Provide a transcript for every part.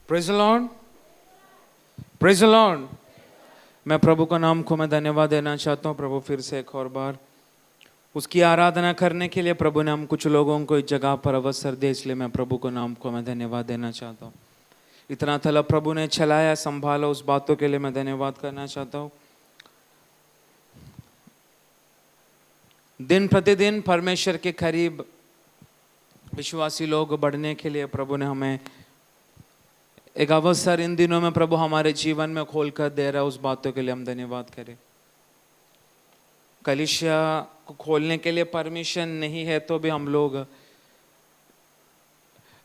Praise the Lord, praise the Lord. मैं प्रभु का नाम को मैं धन्यवाद देना चाहता हूँ। प्रभु फिर से एक और बार उसकी आराधना करने के लिए प्रभु ने हम कुछ लोगों को इस जगह पर अवसर दिया, इसलिए मैं प्रभु को नाम को मैं धन्यवाद देना चाहता हूँ। इतना थला प्रभु ने चलाया, संभाला, उस बातों के लिए मैं धन्यवाद करना चाहता हूँ। दिन प्रतिदिन परमेश्वर के करीब विश्वासी लोग बढ़ने के लिए प्रभु ने हमें एक अवसर इन दिनों में प्रभु हमारे जीवन में खोलकर दे रहा है। उस बातों के लिए हम धन्यवाद करें। कलीसिया को खोलने के लिए परमिशन नहीं है तो भी हम लोग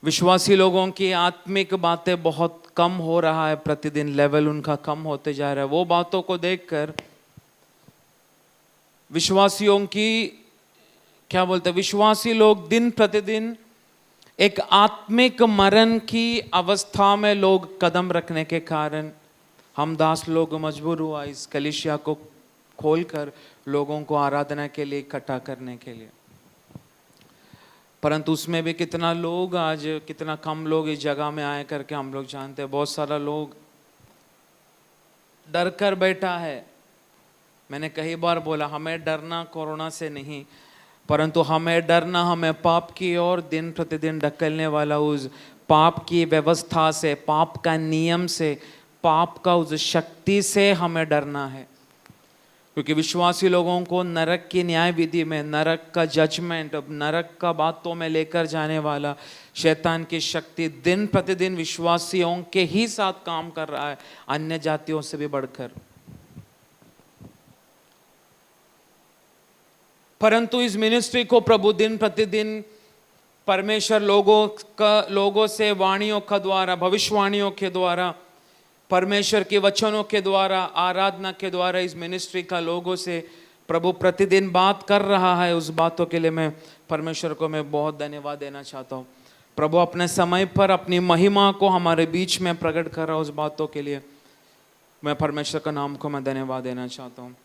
विश्वासी लोगों की आत्मिक बातें बहुत कम हो रहा है, प्रतिदिन लेवल उनका कम होते जा रहा है। वो बातों को देखकर विश्वासियों की क्या बोलते हैं, विश्वासी लोग दिन प्रतिदिन एक आत्मिक मरण की अवस्था में लोग कदम रखने के कारण हम दास लोग मजबूर हुआ इस कलीसिया को खोलकर लोगों को आराधना के लिए इकट्ठा करने के लिए। परंतु उसमें भी कितना लोग आज, कितना कम लोग इस जगह में आए करके हम लोग जानते हैं। बहुत सारा लोग डर कर बैठा है। मैंने कई बार बोला, हमें डरना कोरोना से नहीं, परंतु हमें डरना हमें पाप की ओर दिन प्रतिदिन ढकेलने वाला उस पाप की व्यवस्था से, पाप का नियम से, पाप का उस शक्ति से हमें डरना है। क्योंकि विश्वासी लोगों को नरक की न्याय विधि में, नरक का जजमेंट, नरक का बातों में लेकर जाने वाला शैतान की शक्ति दिन प्रतिदिन विश्वासियों के ही साथ काम कर रहा है, अन्य जातियों से भी बढ़कर। परंतु इस मिनिस्ट्री को प्रभु दिन प्रतिदिन परमेश्वर लोगों से वाणियों का द्वारा, भविष्यवाणियों के द्वारा, परमेश्वर के वचनों के द्वारा, आराधना के द्वारा इस मिनिस्ट्री का लोगों से प्रभु प्रतिदिन बात कर रहा है। उस बातों के लिए मैं परमेश्वर को मैं बहुत धन्यवाद देना चाहता हूँ। प्रभु अपने समय पर अपनी महिमा को हमारे बीच में प्रकट कर रहा है। उस बातों के लिए मैं परमेश्वर का नाम को मैं धन्यवाद देना चाहता हूँ।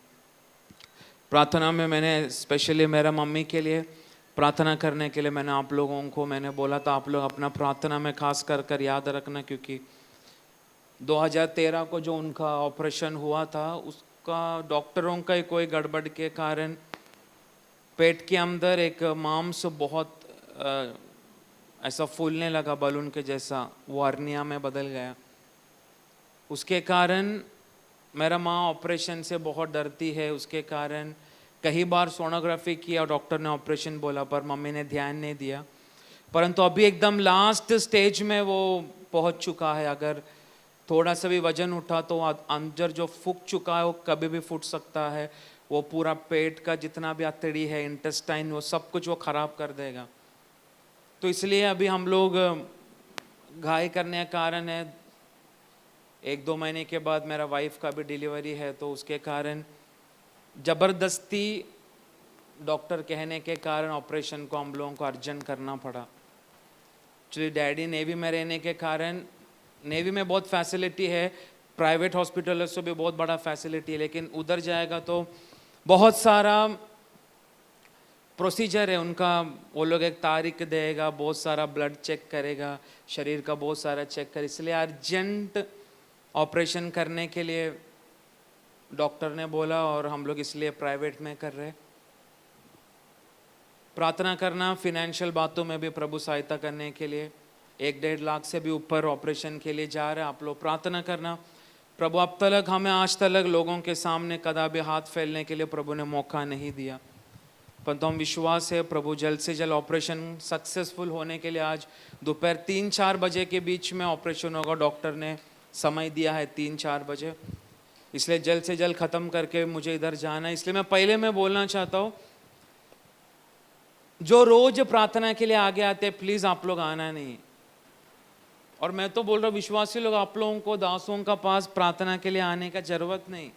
प्रार्थना में मैंने स्पेशली मेरा मम्मी के लिए प्रार्थना करने के लिए मैंने आप लोगों को मैंने बोला था, आप लोग अपना प्रार्थना में खास कर याद रखना, क्योंकि 2013 को जो उनका ऑपरेशन हुआ था, उसका डॉक्टरों का कोई गड़बड़ के कारण पेट के अंदर एक मांस बहुत ऐसा फूलने लगा, बलून के जैसा, वो हर्निया में बदल गया। उसके कारण मेरा माँ ऑपरेशन से बहुत डरती है। उसके कारण कई बार सोनोग्राफी किया, डॉक्टर ने ऑपरेशन बोला, पर मम्मी ने ध्यान नहीं दिया। परंतु अभी एकदम लास्ट स्टेज में वो पहुंच चुका है। अगर थोड़ा सा भी वजन उठा तो अंदर जो फूक चुका है वो कभी भी फूट सकता है। वो पूरा पेट का जितना भी आंतड़ी है, इंटेस्टाइन, वो सब कुछ वो खराब कर देगा। तो इसलिए अभी हम लोग घाई करने का कारण है, 1-2 महीने के बाद मेरा वाइफ का भी डिलीवरी है, तो उसके कारण ज़बरदस्ती डॉक्टर कहने के कारण ऑपरेशन को हम लोगों को अर्जेंट करना पड़ा। एक्चुअली डैडी नेवी में रहने के कारण, नेवी में बहुत फैसिलिटी है, प्राइवेट हॉस्पिटल से भी बहुत बड़ा फैसिलिटी है, लेकिन उधर जाएगा तो बहुत सारा प्रोसीजर है उनका। वो लोग एक तारीख देगा, बहुत सारा ब्लड चेक करेगा, शरीर का बहुत सारा चेक कर, इसलिए अर्जेंट ऑपरेशन करने के लिए डॉक्टर ने बोला और हम लोग इसलिए प्राइवेट में कर रहे। प्रार्थना करना, फिनेंशियल बातों में भी प्रभु सहायता करने के लिए 1-1.5 लाख से भी ऊपर ऑपरेशन के लिए जा रहे हैं। आप लोग प्रार्थना करना। प्रभु अब तक हमें आज तक लोगों के सामने कदापि हाथ फैलने के लिए प्रभु ने मौका नहीं दिया, परंतु हम विश्वास है प्रभु जल्द से जल्द ऑपरेशन सक्सेसफुल होने के लिए, आज दोपहर 3-4 बजे के बीच में ऑपरेशन होगा। डॉक्टर ने समय दिया है 3-4 बजे, इसलिए जल्द से जल्द ख़त्म करके मुझे इधर जाना है। इसलिए मैं बोलना चाहता हूँ, जो रोज प्रार्थना के लिए आगे आते हैं, प्लीज़ आप लोग आना नहीं। और मैं तो बोल रहा हूँ विश्वासी लोग, आप लोगों को दासों का पास प्रार्थना के लिए आने का जरूरत नहीं।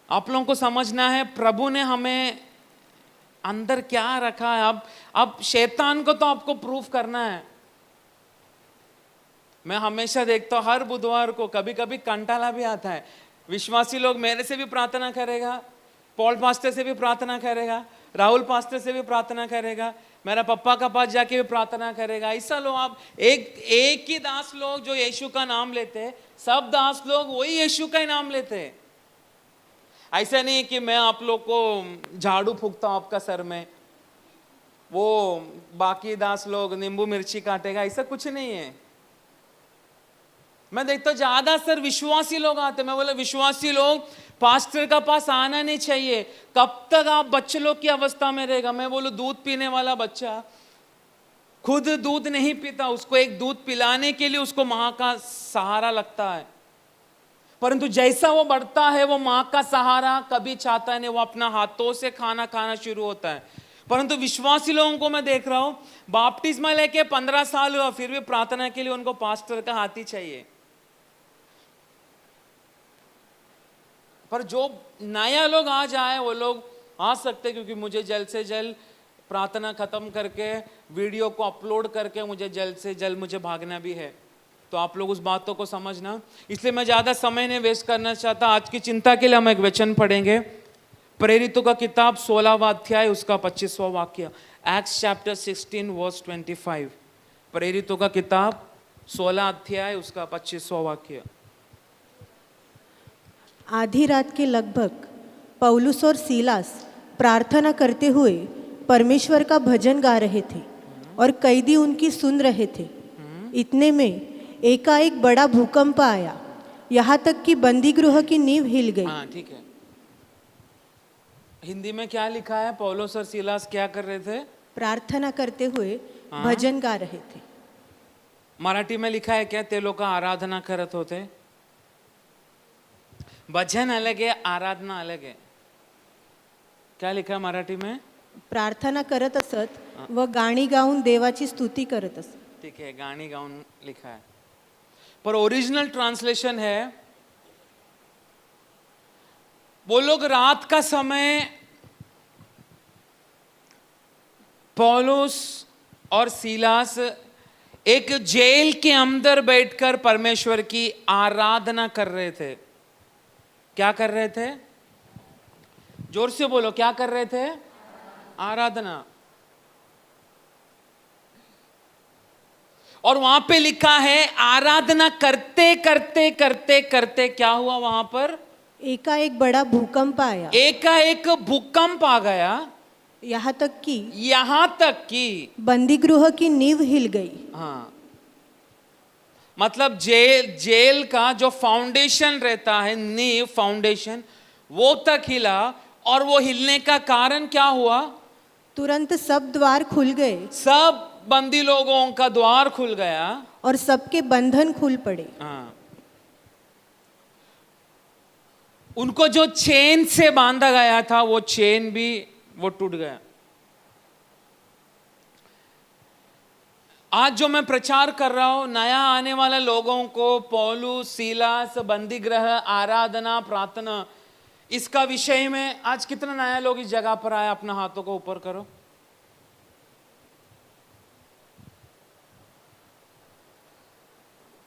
आप लोगों को समझना है प्रभु ने हमें अंदर क्या रखा है। अब शैतान को तो आपको प्रूफ करना है। मैं हमेशा देखता हूँ, हर बुधवार को कभी कभी कंटाला भी आता है। विश्वासी लोग मेरे से भी प्रार्थना करेगा, पॉल पास्टर से भी प्रार्थना करेगा, राहुल पास्टर से भी प्रार्थना करेगा, मेरा पप्पा का पास जाके भी प्रार्थना करेगा। ऐसा लोग आप एक ही दास लोग जो यीशु का नाम लेते हैं, सब दास लोग वही यीशु का ही नाम लेते हैं। ऐसा नहीं कि मैं आप लोग को झाड़ू फूकता हूं आपका सर में, वो बाकी दास लोग नींबू मिर्ची काटेगा, ऐसा कुछ नहीं है। मैं देखता हूं ज्यादा सर विश्वासी लोग आते, मैं बोला विश्वासी लोग पास्टर का पास आना नहीं चाहिए। कब तक आप बच्चे लोग की अवस्था में रहेगा? मैं बोलूं दूध पीने वाला बच्चा खुद दूध नहीं पीता, उसको एक दूध पिलाने के लिए उसको मां का सहारा लगता है, परंतु जैसा वो बढ़ता है वो मां का सहारा कभी चाहता नहीं, वो अपना हाथों से खाना खाना शुरू होता है। परंतु विश्वासी लोगों को मैं देख रहा हूं, बपतिस्मा लेके 15 साल हुआ, फिर भी प्रार्थना के लिए उनको पास्टर का हाथ ही चाहिए। पर जो नया लोग आ जाए वो लोग आ सकते, क्योंकि मुझे जल्द से जल्द प्रार्थना खत्म करके वीडियो को अपलोड करके मुझे जल्द से जल्द मुझे भागना भी है। तो आप लोग उस बातों को समझना, इसलिए मैं ज्यादा समय नहीं वेस्ट करना चाहता। आज की चिंता के लिए हम एक वचन पढ़ेंगे, प्रेरितों का किताब 16वां अध्याय उसका 25वां वाक्य, एक्ट्स चैप्टर 16 वर्स 25। प्रेरितों का किताब 16 अध्याय उसका 25वां वाक्य। आधी रात के लगभग पौलुस और सीलास प्रार्थना करते हुए परमेश्वर का भजन गा रहे थे और कैदी उनकी सुन रहे थे। इतने में एकाएक बड़ा भूकंप आया, यहाँ तक कि बंदी गृह की नींव हिल गई। हाँ ठीक है, हिंदी में क्या लिखा है? पौलुस और सीलास क्या कर रहे थे? प्रार्थना करते हुए भजन गा रहे थे। मराठी में लिखा है क्या? ते लोग आराधना करत होते। भजन अलग है, आराधना अलग है। क्या लिखा है मराठी में? प्रार्थना करत असत व गाणी गाऊन देवाची स्तुती करत असत। ठीक है, गाणी गाऊन लिखा है, पर ओरिजिनल ट्रांसलेशन है वो लोग रात का समय पौलुस और सीलास एक जेल के अंदर बैठकर परमेश्वर की आराधना कर रहे थे। क्या कर रहे थे? जोर से बोलो, क्या कर रहे थे? आराधना। और वहां पे लिखा है आराधना करते करते करते करते क्या हुआ वहां पर? एकाएक बड़ा भूकंप आया। एकाएक भूकंप आ गया, यहाँ तक कि बंदी गृह की नींव हिल गई। हाँ, मतलब जेल का जो फाउंडेशन रहता है, नींव फाउंडेशन, वो तक हिला। और वो हिलने का कारण क्या हुआ? तुरंत सब द्वार खुल गए, सब बंदी लोगों का द्वार खुल गया और सबके बंधन खुल पड़े। हाँ, उनको जो चेन से बांधा गया था वो चेन भी वो टूट गया। आज जो मैं प्रचार कर रहा हूं, नया आने वाले लोगों को पौलुस, सीलास, बंदी गृह, आराधना, प्रार्थना, इसका विषय में आज कितना नया लोग इस जगह पर आए? अपना हाथों को ऊपर करो।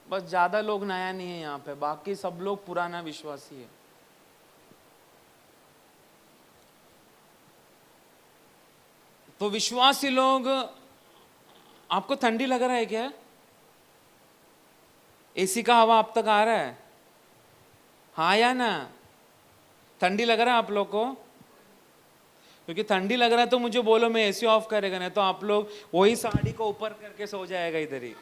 बस ज्यादा लोग नया नहीं है यहां पे, बाकी सब लोग पुराना विश्वासी है। तो विश्वासी लोग, आपको ठंडी लग रहा है क्या? एसी का हवा आप तक आ रहा है? हाँ या ना? ठंडी लग रहा है आप लोग को? क्योंकि ठंडी लग रहा है तो मुझे बोलो, मैं एसी ऑफ करेगा, नहीं तो आप लोग वही साड़ी को ऊपर करके सो जाएगा इधर ही।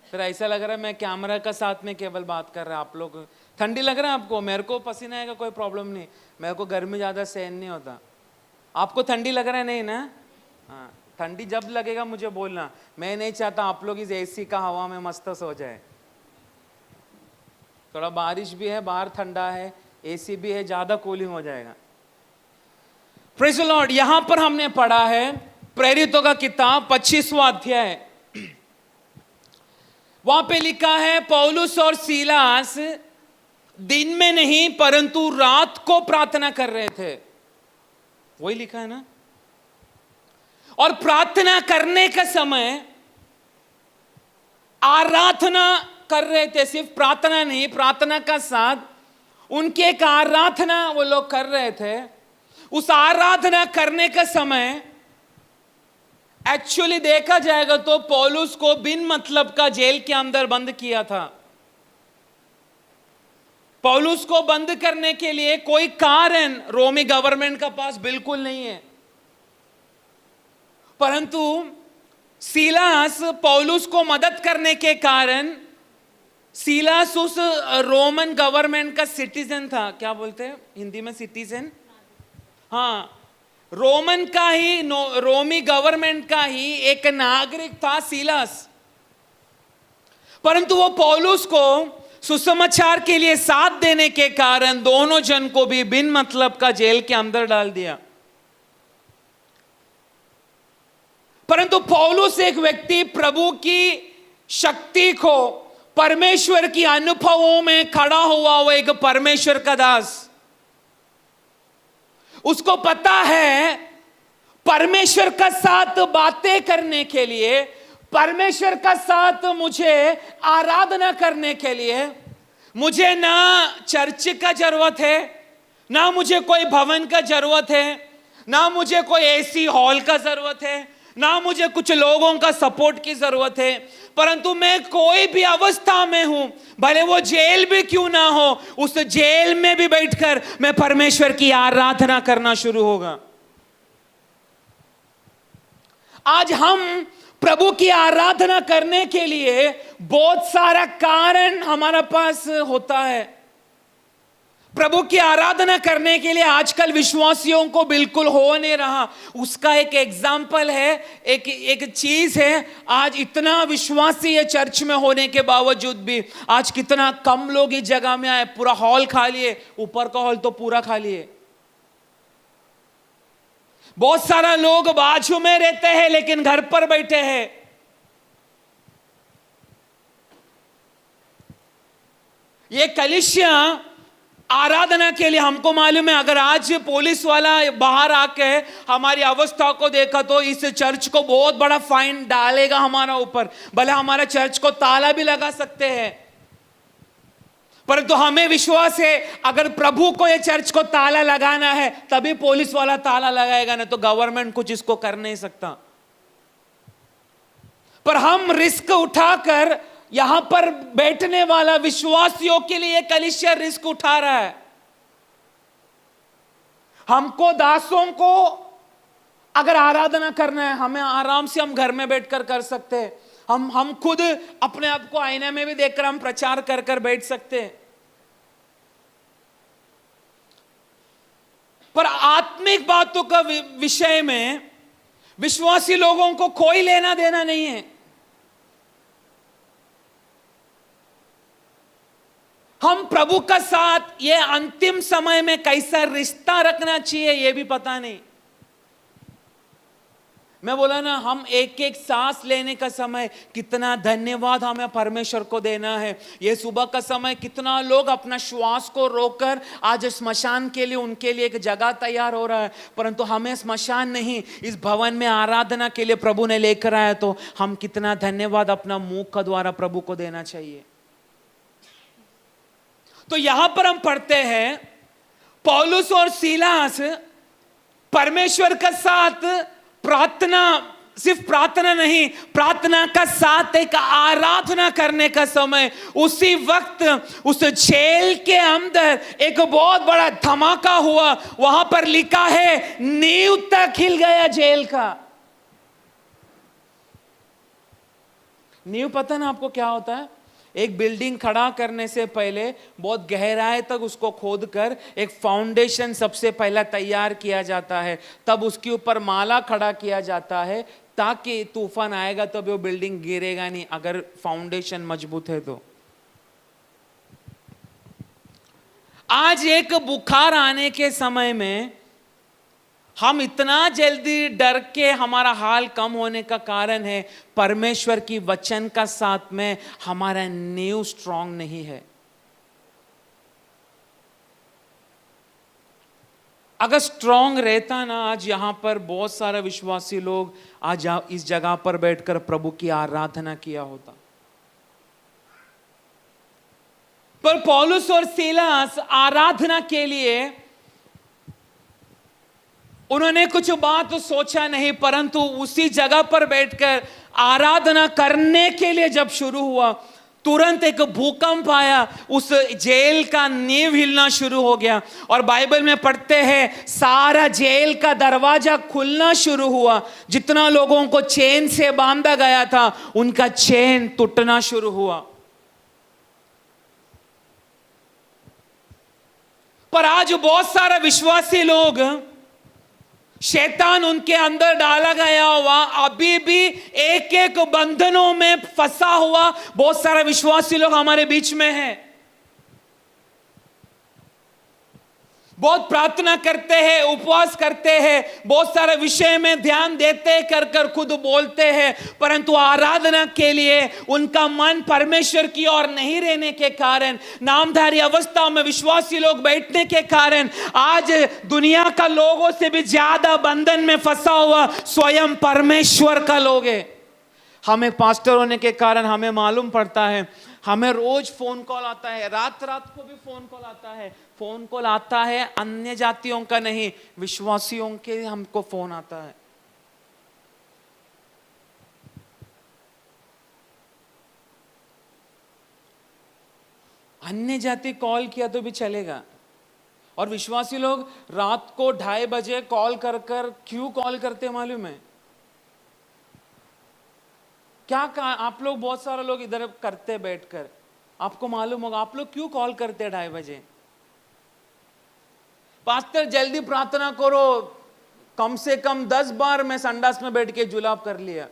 फिर ऐसा लग रहा है मैं कैमरा का साथ में केवल बात कर रहा है। आप लोग ठंडी लग रहा है आपको? मेरे को पसीना आएगा, कोई प्रॉब्लम नहीं, मेरे को गर्मी ज्यादा सहन नहीं होता। आपको ठंडी लग रहा है नहीं ना? हाँ, ठंडी जब लगेगा मुझे बोलना। मैं नहीं चाहता आप लोग इस एसी का हवा में मस्त सो जाए। थोड़ा बारिश भी है, बाहर ठंडा है, एसी भी है, ज्यादा कूलिंग हो जाएगा। Praise the Lord. यहां पर हमने पढ़ा है प्रेरितों का किताब 25वां अध्याय, वहां पे लिखा है पौलुस और सीलास दिन में नहीं परंतु रात को प्रार्थना कर रहे थे। वही लिखा है ना? और प्रार्थना करने का समय आराधना कर रहे थे। सिर्फ प्रार्थना नहीं, प्रार्थना का साथ उनकी एक आराधना वो लोग कर रहे थे। उस आराधना करने का समय एक्चुअली देखा जाएगा तो पौलुस को बिन मतलब का जेल के अंदर बंद किया था। पौलुस को बंद करने के लिए कोई कारण रोमी गवर्नमेंट का पास बिल्कुल नहीं है, परंतु सीलास पौलुस को मदद करने के कारण, सीलास उस रोमन गवर्नमेंट का सिटीजन था। क्या बोलते हैं हिंदी में सिटीजन? हाँ, रोमन का ही, रोमी गवर्नमेंट का ही एक नागरिक था सीलास। परंतु वो पौलुस को सुसमाचार के लिए साथ देने के कारण दोनों जन को भी बिन मतलब का जेल के अंदर डाल दिया। परंतु पौलुस एक व्यक्ति प्रभु की शक्ति को, परमेश्वर की अनुभवों में खड़ा हुआ वो एक परमेश्वर का दास। उसको पता है परमेश्वर का साथ बातें करने के लिए, परमेश्वर का साथ मुझे आराधना करने के लिए मुझे ना चर्च का जरूरत है, ना मुझे कोई भवन का जरूरत है, ना मुझे कोई एसी हॉल का जरूरत है, ना मुझे कुछ लोगों का सपोर्ट की जरूरत है। परंतु मैं कोई भी अवस्था में हूं, भले वो जेल भी क्यों ना हो, उस जेल में भी बैठकर मैं परमेश्वर की आराधना करना शुरू होगा। आज हम प्रभु की आराधना करने के लिए बहुत सारा कारण हमारे पास होता है। प्रभु की आराधना करने के लिए आजकल विश्वासियों को बिल्कुल हो नहीं रहा। उसका एक एग्जाम्पल है, एक चीज है, आज इतना विश्वासी है चर्च में होने के बावजूद भी आज कितना कम लोग इस जगह में आए। पूरा हॉल खाली है, ऊपर का हॉल तो पूरा खाली है। बहुत सारा लोग बाजू में रहते हैं लेकिन घर पर बैठे हैं। ये कलीसिया आराधना के लिए, हमको मालूम है अगर आज पुलिस वाला बाहर आके हमारी अवस्था को देखा तो इस चर्च को बहुत बड़ा फाइन डालेगा हमारा ऊपर, भले हमारा चर्च को ताला भी लगा सकते हैं। परंतु हमें विश्वास है अगर प्रभु को ये चर्च को ताला लगाना है तभी पुलिस वाला ताला लगाएगा, ना तो गवर्नमेंट कुछ इसको कर नहीं सकता। पर हम रिस्क उठाकर यहां पर बैठने वाला विश्वासियों के लिए कलीसिया रिस्क उठा रहा है। हमको दासों को अगर आराधना करना है, हमें आराम से हम घर में बैठकर कर सकते हैं। हम खुद अपने आप को आईने में भी देखकर हम प्रचार कर कर बैठ सकते हैं। पर आत्मिक बातों का विषय में विश्वासी लोगों को कोई लेना देना नहीं है। हम प्रभु का साथ ये अंतिम समय में कैसा रिश्ता रखना चाहिए ये भी पता नहीं। मैं बोला ना, हम एक एक सांस लेने का समय कितना धन्यवाद हमें परमेश्वर को देना है। ये सुबह का समय कितना लोग अपना श्वास को रोककर आज स्मशान के लिए, उनके लिए एक जगह तैयार हो रहा है, परंतु हमें स्मशान नहीं, इस भवन में आराधना के लिए प्रभु ने लेकर आया, तो हम कितना धन्यवाद अपना मुंह का द्वारा प्रभु को देना चाहिए। तो यहां पर हम पढ़ते हैं पौलुस और सीलास परमेश्वर का साथ प्रार्थना, सिर्फ प्रार्थना नहीं, प्रार्थना का साथ एक आराधना करने का समय, उसी वक्त उस जेल के अंदर एक बहुत बड़ा धमाका हुआ। वहां पर लिखा है नींव तक हिल गया जेल का। नींव पता ना आपको क्या होता है? एक बिल्डिंग खड़ा करने से पहले बहुत गहराई तक उसको खोदकर एक फाउंडेशन सबसे पहला तैयार किया जाता है, तब उसके ऊपर माला खड़ा किया जाता है ताकि तूफान आएगा तब वो बिल्डिंग गिरेगा नहीं, अगर फाउंडेशन मजबूत है तो। आज एक बुखार आने के समय में हम इतना जल्दी डर के हमारा हाल कम होने का कारण है परमेश्वर की वचन का साथ में हमारा नींव स्ट्रांग नहीं है। अगर स्ट्रांग रहता ना, आज यहां पर बहुत सारे विश्वासी लोग आज इस जगह पर बैठकर प्रभु की आराधना किया होता। पर पौलुस और सीलास आराधना के लिए उन्होंने कुछ बात सोचा नहीं, परंतु उसी जगह पर बैठकर आराधना करने के लिए जब शुरू हुआ, तुरंत एक भूकंप आया, उस जेल का नींव हिलना शुरू हो गया। और बाइबल में पढ़ते हैं सारा जेल का दरवाजा खुलना शुरू हुआ। जितना लोगों को चेन से बांधा गया था उनका चेन टूटना शुरू हुआ। पर आज बहुत सारा विश्वासी लोग, शैतान उनके अंदर डाला गया हुआ, अभी भी एक एक बंधनों में फंसा हुआ बहुत सारा विश्वासी लोग हमारे बीच में हैं। बहुत प्रार्थना करते हैं, उपवास करते हैं, बहुत सारे विषय में ध्यान देते कर कर खुद बोलते हैं, परंतु आराधना के लिए उनका मन परमेश्वर की ओर नहीं रहने के कारण, नामधारी अवस्था में विश्वासी लोग बैठने के कारण आज दुनिया का लोगों से भी ज्यादा बंधन में फंसा हुआ स्वयं परमेश्वर का लोग है। हमें पास्टर होने के कारण हमें मालूम पड़ता है, हमें रोज फोन कॉल आता है, रात रात को भी फोन कॉल आता है। फोन कॉल आता है अन्य जातियों का नहीं, विश्वासियों के हमको फोन आता है। अन्य जाति कॉल किया तो भी चलेगा, और विश्वासी लोग रात को 2:30 बजे कॉल कर कर क्यों कॉल करते मालूम है क्या? आप लोग बहुत सारे लोग इधर करते बैठकर, आपको मालूम होगा आप लोग क्यों कॉल करते 2:30 बजे? पास्टर जल्दी प्रार्थना करो, कम से कम 10 बार मैं संडास में बैठ के जुलाब कर लिया।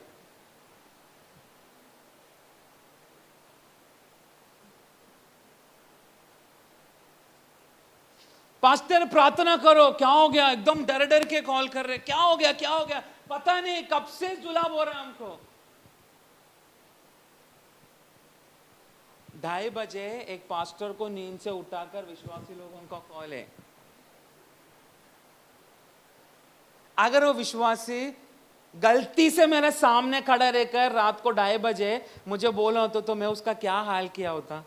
पास्टर प्रार्थना करो, क्या हो गया? एकदम डर डर के कॉल कर रहे, क्या हो गया क्या हो गया? पता नहीं कब से जुलाब हो रहा है हमको। 2:30 बजे एक पास्टर को नींद से उठाकर विश्वासी लोगों का कॉल है। अगर वो विश्वासी गलती से मेरे सामने खड़ा रहकर रात को 2:30 बजे मुझे बोला होता तो मैं उसका क्या हाल किया होता?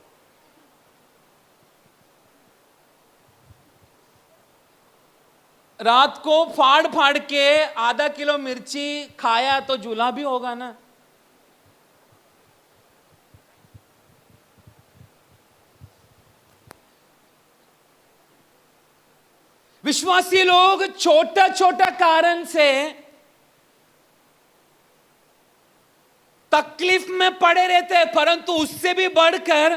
रात को फाड़ फाड़ के आधा किलो मिर्ची खाया तो जुला भी होगा ना। विश्वासी लोग छोटा छोटा कारण से तकलीफ में पड़े रहते हैं, परंतु उससे भी बढ़कर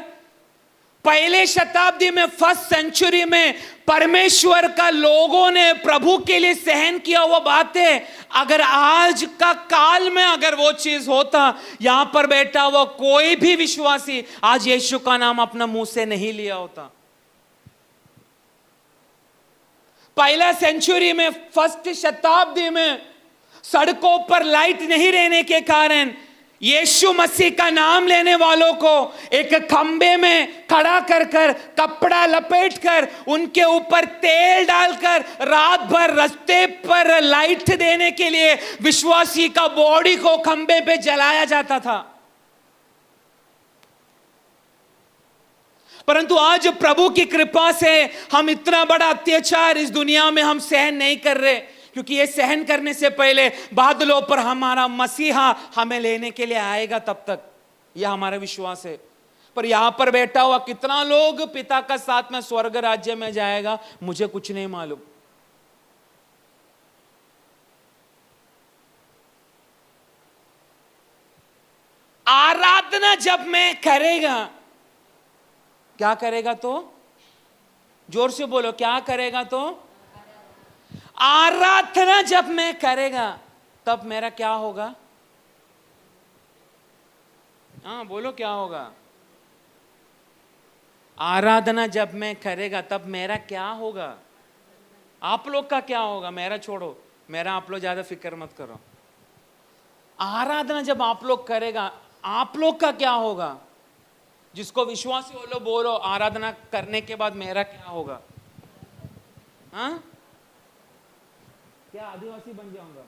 पहले शताब्दी में, फर्स्ट सेंचुरी में परमेश्वर का लोगों ने प्रभु के लिए सहन किया हुआ बातें, अगर आज का काल में अगर वो चीज होता, यहां पर बैठा हुआ कोई भी विश्वासी आज यीशु का नाम अपना मुंह से नहीं लिया होता। पहला सेंचुरी में, फर्स्ट शताब्दी में सड़कों पर लाइट नहीं रहने के कारण यीशु मसीह का नाम लेने वालों को एक खंबे में खड़ा कर कर, कपड़ा लपेट कर, उनके ऊपर तेल डालकर रात भर रास्ते पर लाइट देने के लिए विश्वासी का बॉडी को खंबे पे जलाया जाता था। परंतु आज प्रभु की कृपा से हम इतना बड़ा अत्याचार इस दुनिया में हम सहन नहीं कर रहे, क्योंकि ये सहन करने से पहले बादलों पर हमारा मसीहा हमें लेने के लिए आएगा, तब तक यह हमारा विश्वास है। पर यहां पर बैठा हुआ कितना लोग पिता का साथ में स्वर्ग राज्य में जाएगा मुझे कुछ नहीं मालूम। आराधना जब मैं करेगा, क्या करेगा? तो जोर से बोलो, क्या करेगा? तो आराधना जब मैं करेगा तब मेरा क्या होगा? हाँ बोलो, क्या होगा? आराधना जब मैं करेगा तब मेरा क्या होगा? आप लोग का क्या होगा? मेरा छोड़ो, मेरा आप लोग ज्यादा फिक्र मत करो। आराधना जब आप लोग करेगा, आप लोग का क्या होगा? जिसको विश्वासी हो लो बोलो, आराधना करने के बाद मेरा क्या होगा? हाँ, क्या आदिवासी बन जाऊंगा?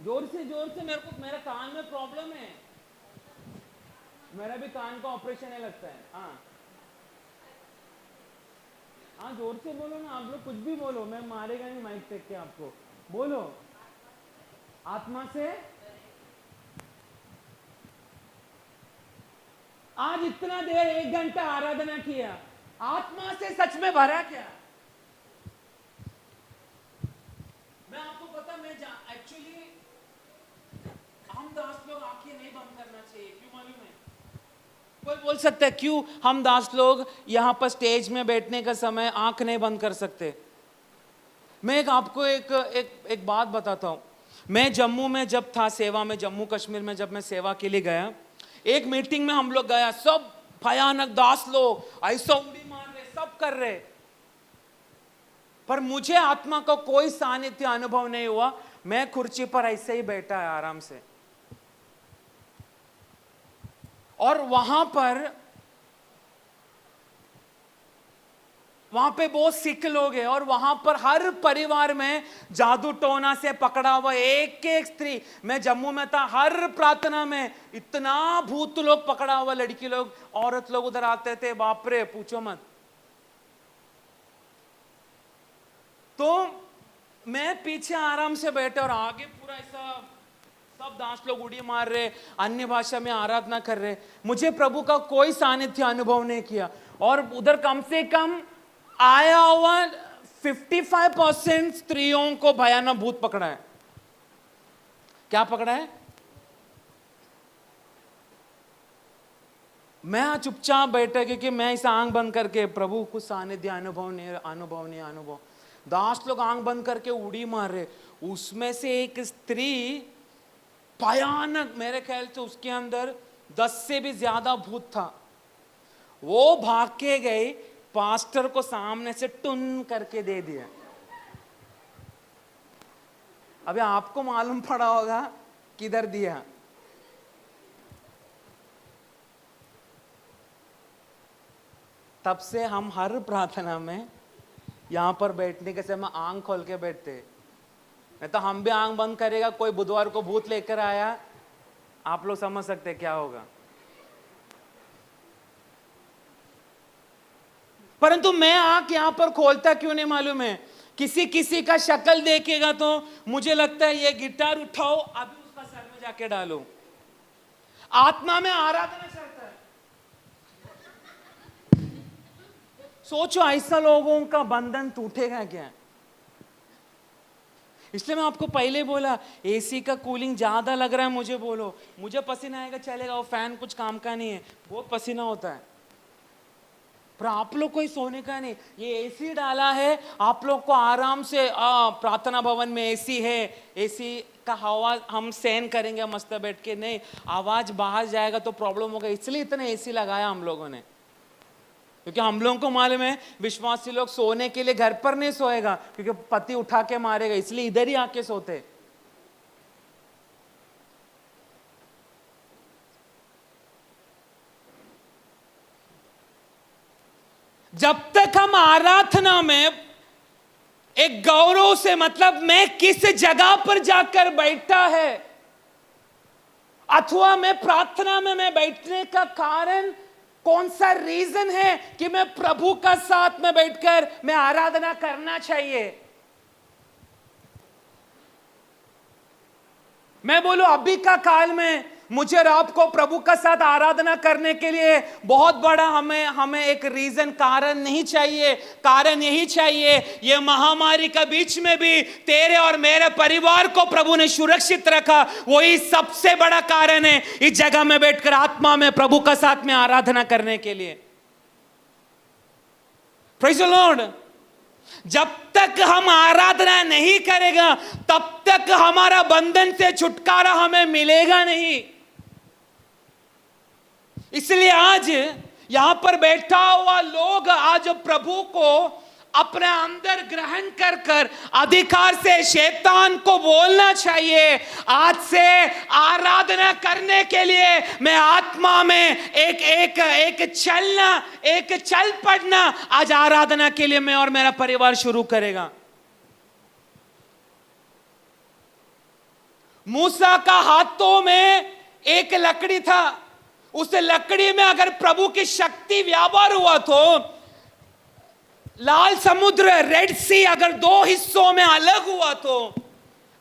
जोर से मेरे को, मेरा कान में प्रॉब्लम है। मेरा भी कान का ऑपरेशन है लगता है। हाँ हाँ, जोर से बोलो ना, आप लोग कुछ भी बोलो, मैं मारेगा नहीं माइक टेक के आपको। बोलो, आत्मा से। आज इतना देर 1 घंटा आराधना किया, आत्मा से सच में भरा क्या? मैं आपको पता, मैं एक्चुअली हम दास लोग आंखें नहीं बंद करना चाहिए, क्यों मालूम है? कोई बोल सकता है क्यों हम दास लोग यहां पर स्टेज में बैठने का समय आंख नहीं बंद कर सकते? मैं आपको एक बात बताता हूं। मैं जम्मू में जब था सेवा में, जम्मू कश्मीर में जब मैं सेवा के लिए गया, एक मीटिंग में हम लोग गया, सब भयानक दास लोग ऐसा उड़ी मार रहे, सब कर रहे, पर मुझे आत्मा का कोई सानिध्य अनुभव नहीं हुआ। मैं कुर्सी पर ऐसे ही बैठा है आराम से, और वहां पे बहुत सिख लोग हैं, और वहां पर हर परिवार में जादू टोना से पकड़ा हुआ एक एक स्त्री। मैं जम्मू में था, हर प्रार्थना में इतना भूत लोग पकड़ा हुआ, लड़की लोग औरत लोग उधर आते थे, बाप रे पूछो मत। तो मैं पीछे आराम से बैठे, और आगे पूरा ऐसा सब दास लोग उड़ी मार रहे, अन्य भाषा में आराधना कर रहे। मुझे प्रभु का कोई सानिध्य अनुभव नहीं किया, और उधर कम से कम आया हुआ 55% स्त्रियों को भयानक भूत पकड़ा है। क्या पकड़ा है? मैं चुपचाप बैठा, क्योंकि मैं इसे आंख बंद करके, प्रभु कुछ सानिध्य अनुभव। दास लोग आंख बंद करके उड़ी मार रहे। उसमें से एक स्त्री भयानक, मेरे ख्याल से उसके अंदर 10 से भी ज्यादा भूत था। वो भाग के गई, पास्टर को सामने से टुन करके दे दिया। अभी आपको मालूम पड़ा होगा किधर दिया। तब से हम हर प्रार्थना में यहां पर बैठने के समय आंख खोल के बैठते, नहीं तो हम भी आंख बंद करेगा, कोई बुधवार को भूत लेकर आया, आप लोग समझ सकते क्या होगा। परंतु मैं आंख यहां पर खोलता क्यों नहीं मालूम है? किसी का शक्ल देखेगा तो मुझे लगता है ये गिटार उठाओ, अभी उसका सर में जाके डालो। आत्मा में आराधना चलता है। सोचो ऐसा लोगों का बंधन टूटेगा क्या? इसलिए मैं आपको पहले बोला, एसी का कूलिंग ज्यादा लग रहा है मुझे, बोलो मुझे पसीना आएगा चलेगा, वो फैन कुछ काम का नहीं है, बहुत पसीना होता है, पर आप लोग कोई सोने का नहीं। ये एसी डाला है, आप लोग को आराम से, प्रार्थना भवन में एसी है, एसी का हवा हम सहन करेंगे मस्त बैठ के, नहीं आवाज बाहर जाएगा तो प्रॉब्लम होगा, इसलिए इतना एसी लगाया हम लोगों ने। क्योंकि हम लोगों को मालूम है विश्वासी लोग सोने के लिए घर पर नहीं सोएगा, क्योंकि पति उठा के मारेगा, इसलिए इधर ही आके सोते। जब तक हम आराधना में एक गौरव से, मतलब मैं किस जगह पर जाकर बैठा है, अथवा मैं प्रार्थना में मैं बैठने का कारण कौन सा रीजन है कि मैं प्रभु का साथ में बैठकर मैं आराधना करना चाहिए। मैं बोलूं अभी का काल में मुझे और आपको प्रभु का साथ आराधना करने के लिए बहुत बड़ा हमें एक रीजन, कारण नहीं चाहिए। कारण यही चाहिए, ये महामारी के बीच में भी तेरे और मेरे परिवार को प्रभु ने सुरक्षित रखा, वही सबसे बड़ा कारण है इस जगह में बैठकर आत्मा में प्रभु का साथ में आराधना करने के लिए। Praise the Lord. जब तक हम आराधना नहीं करेगा तब तक हमारा बंधन से छुटकारा हमें मिलेगा नहीं। इसलिए आज यहां पर बैठा हुआ लोग आज प्रभु को अपने अंदर ग्रहण कर कर अधिकार से शैतान को बोलना चाहिए, आज से आराधना करने के लिए मैं आत्मा में एक चलना, एक चल पड़ना, आज आराधना के लिए मैं और मेरा परिवार शुरू करेगा। मूसा का हाथों में एक लकड़ी था, उस लकड़ी में अगर प्रभु की शक्ति व्यापार हुआ तो लाल समुद्र रेड सी अगर दो हिस्सों में अलग हुआ तो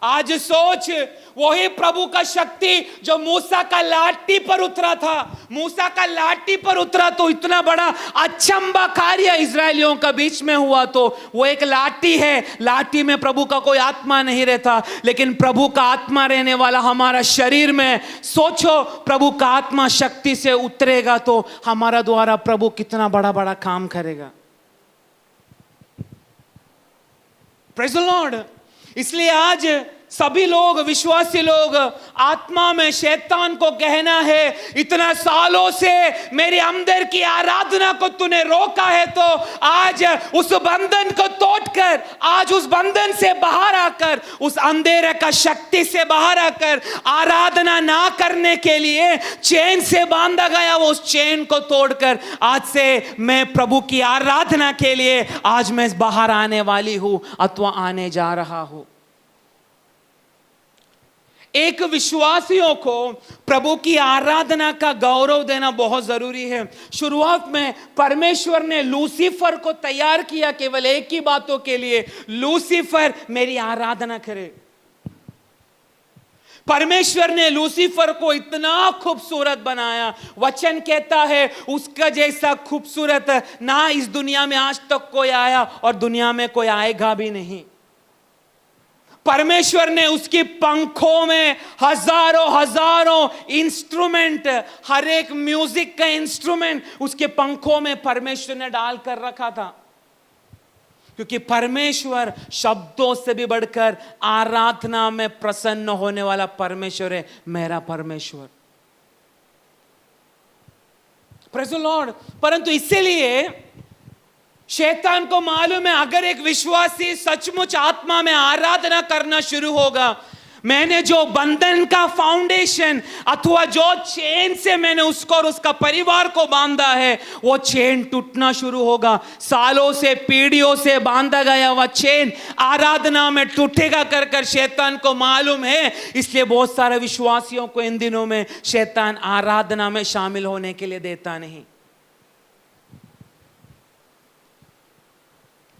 आज सोच, वही प्रभु का शक्ति जो मूसा का लाठी पर उतरा था, मूसा का लाठी पर उतरा तो इतना बड़ा अचंबा कार्य इजरायलियों का बीच में हुआ। तो वो एक लाठी है, लाठी में प्रभु का कोई आत्मा नहीं रहता, लेकिन प्रभु का आत्मा रहने वाला हमारा शरीर में। सोचो, प्रभु का आत्मा शक्ति से उतरेगा तो हमारा द्वारा प्रभु कितना बड़ा बड़ा काम करेगा। Praise the Lord. इसलिए आज सभी लोग, विश्वासी लोग, आत्मा में शैतान को कहना है, इतना सालों से मेरे अंदर की आराधना को तूने रोका है, तो आज उस बंधन को तोड़कर, आज उस बंधन से बाहर आकर, उस अंधेरे का शक्ति से बाहर आकर, आराधना ना करने के लिए चेन से बांधा गया वो उस चेन को तोड़कर आज से मैं प्रभु की आराधना के लिए आज मैं बाहर आने वाली हूं अथवा आने जा रहा हूं। एक विश्वासियों को प्रभु की आराधना का गौरव देना बहुत जरूरी है। शुरुआत में परमेश्वर ने लूसीफर को तैयार किया केवल एक ही बातों के लिए, लूसीफर मेरी आराधना करे। परमेश्वर ने लूसीफर को इतना खूबसूरत बनाया, वचन कहता है उसका जैसा खूबसूरत ना इस दुनिया में आज तक कोई आया और दुनिया में कोई आएगा भी नहीं। परमेश्वर ने उसकी पंखों में हजारों हजारों इंस्ट्रूमेंट, हर एक म्यूजिक का इंस्ट्रूमेंट उसके पंखों में परमेश्वर ने डाल कर रखा था, क्योंकि परमेश्वर शब्दों से भी बढ़कर आराधना में प्रसन्न होने वाला परमेश्वर है, मेरा परमेश्वर। Praise the Lord. परंतु इसीलिए शैतान को मालूम है, अगर एक विश्वासी सचमुच आत्मा में आराधना करना शुरू होगा, मैंने जो बंधन का फाउंडेशन अथवा जो चेन से मैंने उसको और उसका परिवार को बांधा है, वो चेन टूटना शुरू होगा। सालों से, पीढ़ियों से बांधा गया वह चेन आराधना में टूटेगा कर कर शैतान को मालूम है। इसलिए बहुत सारे विश्वासियों को इन दिनों में शैतान आराधना में शामिल होने के लिए देता नहीं।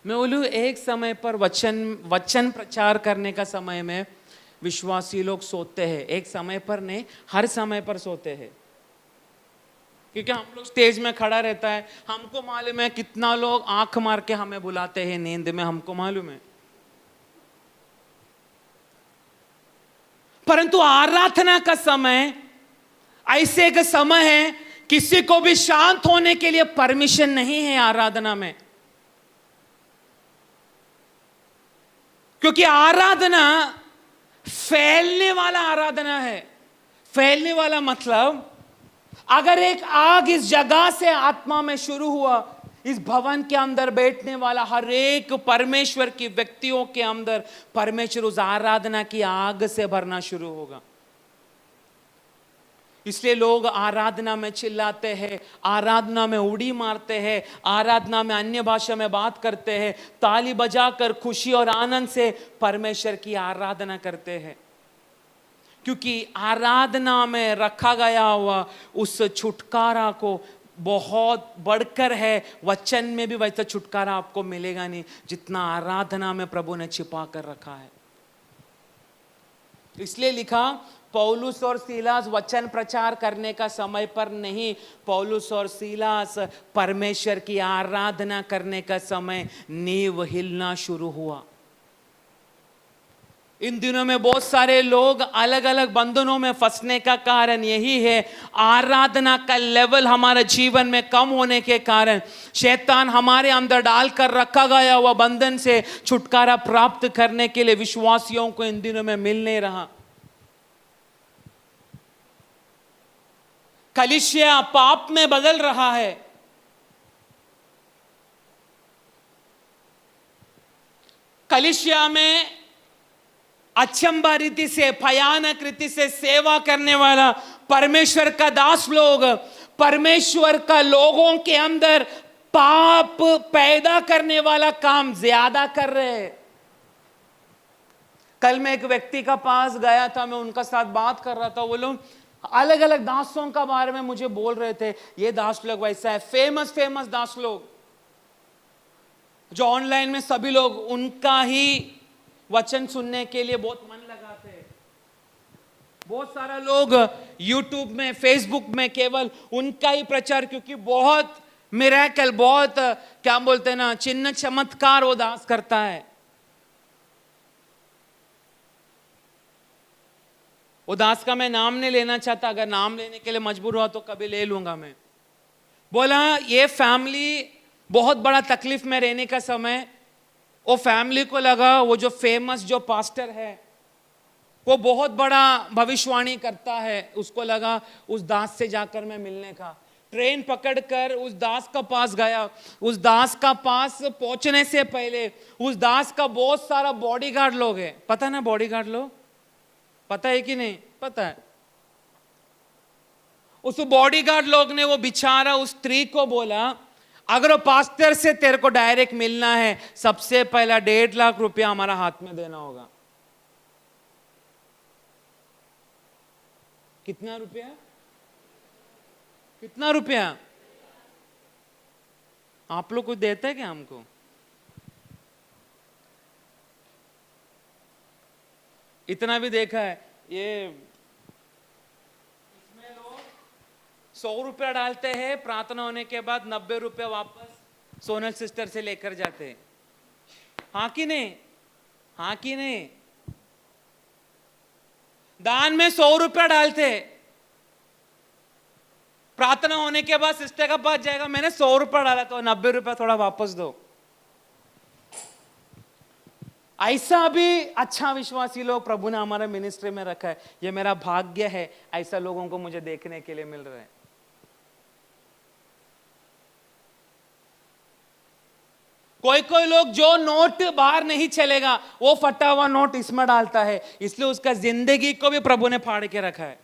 मैं बोलूं, एक समय पर वचन प्रचार करने का समय में विश्वासी लोग सोते हैं। एक समय पर नहीं, हर समय पर सोते हैं, क्योंकि हम लोग स्टेज में खड़ा रहता है, हमको मालूम है कितना लोग आंख मार के हमें बुलाते हैं नींद में, हमको मालूम है। परंतु आराधना का समय ऐसे एक समय है, किसी को भी शांत होने के लिए परमिशन नहीं है आराधना में, क्योंकि आराधना फैलने वाला आराधना है। फैलने वाला मतलब, अगर एक आग इस जगह से आत्मा में शुरू हुआ, इस भवन के अंदर बैठने वाला हर एक परमेश्वर की व्यक्तियों के अंदर परमेश्वर उस आराधना की आग से भरना शुरू होगा। इसलिए लोग आराधना में चिल्लाते हैं, आराधना में उड़ी मारते हैं, आराधना में अन्य भाषा में बात करते हैं, ताली बजाकर खुशी और आनंद से परमेश्वर की आराधना करते हैं, क्योंकि आराधना में रखा गया हुआ उस छुटकारा को बहुत बढ़कर है। वचन में भी वैसा छुटकारा आपको मिलेगा नहीं जितना आराधना में प्रभु ने छिपा कर रखा है। इसलिए लिखा, पौलुस और सीलास वचन प्रचार करने का समय पर नहीं, पौलुस और सीलास परमेश्वर की आराधना करने का समय नींव हिलना शुरू हुआ। इन दिनों में बहुत सारे लोग अलग अलग बंधनों में फंसने का कारण यही है, आराधना का लेवल हमारे जीवन में कम होने के कारण शैतान हमारे अंदर डालकर रखा गया हुआ बंधन से छुटकारा प्राप्त करने के लिए विश्वासियों को इन दिनों में मिल नहीं रहा। कलीसिया पाप में बदल रहा है। कलीसिया में अचंबा रीति से, भयानक रीति से सेवा करने वाला परमेश्वर का दास लोग परमेश्वर का लोगों के अंदर पाप पैदा करने वाला काम ज्यादा कर रहे हैं। कल मैं एक व्यक्ति का पास गया था, मैं उनका साथ बात कर रहा था। वो लोग अलग अलग दासों का बारे में मुझे बोल रहे थे, ये दास लोग वैसा है, फेमस फेमस दास लोग जो ऑनलाइन में सभी लोग उनका ही वचन सुनने के लिए बहुत मन लगाते हैं। बहुत सारा लोग यूट्यूब में, फेसबुक में केवल उनका ही प्रचार, क्योंकि बहुत मिरेकल, बहुत क्या बोलते हैं ना, चिन्ह चमत्कार वो दास करता है। वो दास का मैं नाम नहीं लेना चाहता, अगर नाम लेने के लिए मजबूर हुआ तो कभी ले लूंगा मैं। बोला ये फैमिली बहुत बड़ा तकलीफ में रहने का समय, वो फैमिली को लगा वो जो फेमस जो पास्टर है वो बहुत बड़ा भविष्यवाणी करता है, उसको लगा उस दास से जाकर मैं मिलने का। ट्रेन पकड़कर उस दास का पास गया। उस दास का पास पहुंचने से पहले उस दास का बहुत सारा बॉडीगार्ड लोग है, पता ना बॉडीगार्ड लोग, पता है कि नहीं पता है। उस बॉडीगार्ड लोग ने वो बेचारा उस स्त्री को बोला, अगर वो पास्टर से तेरे को डायरेक्ट मिलना है, सबसे पहला 1.5 लाख रुपया हमारा हाथ में देना होगा। कितना रुपया? कितना रुपया? आप लोग कुछ देते हैं क्या हमको? इतना भी देखा है, ये इसमें लोग 100 रुपया डालते हैं, प्रार्थना होने के बाद 90 रुपया वापस सोनल सिस्टर से लेकर जाते हैं। हाँ कि नहीं? हाँ कि नहीं? दान में 100 रुपया डालते, प्रार्थना होने के बाद सिस्टर का पास जाएगा, मैंने 100 रुपया डाला तो 90 रुपया थोड़ा वापस दो। ऐसा भी अच्छा विश्वासी लोग प्रभु ने हमारे मिनिस्ट्री में रखा है। ये मेरा भाग्य है, ऐसा लोगों को मुझे देखने के लिए मिल रहा है। कोई कोई लोग जो नोट बाहर नहीं चलेगा वो फटा हुआ नोट इसमें डालता है, इसलिए उसका जिंदगी को भी प्रभु ने फाड़ के रखा है।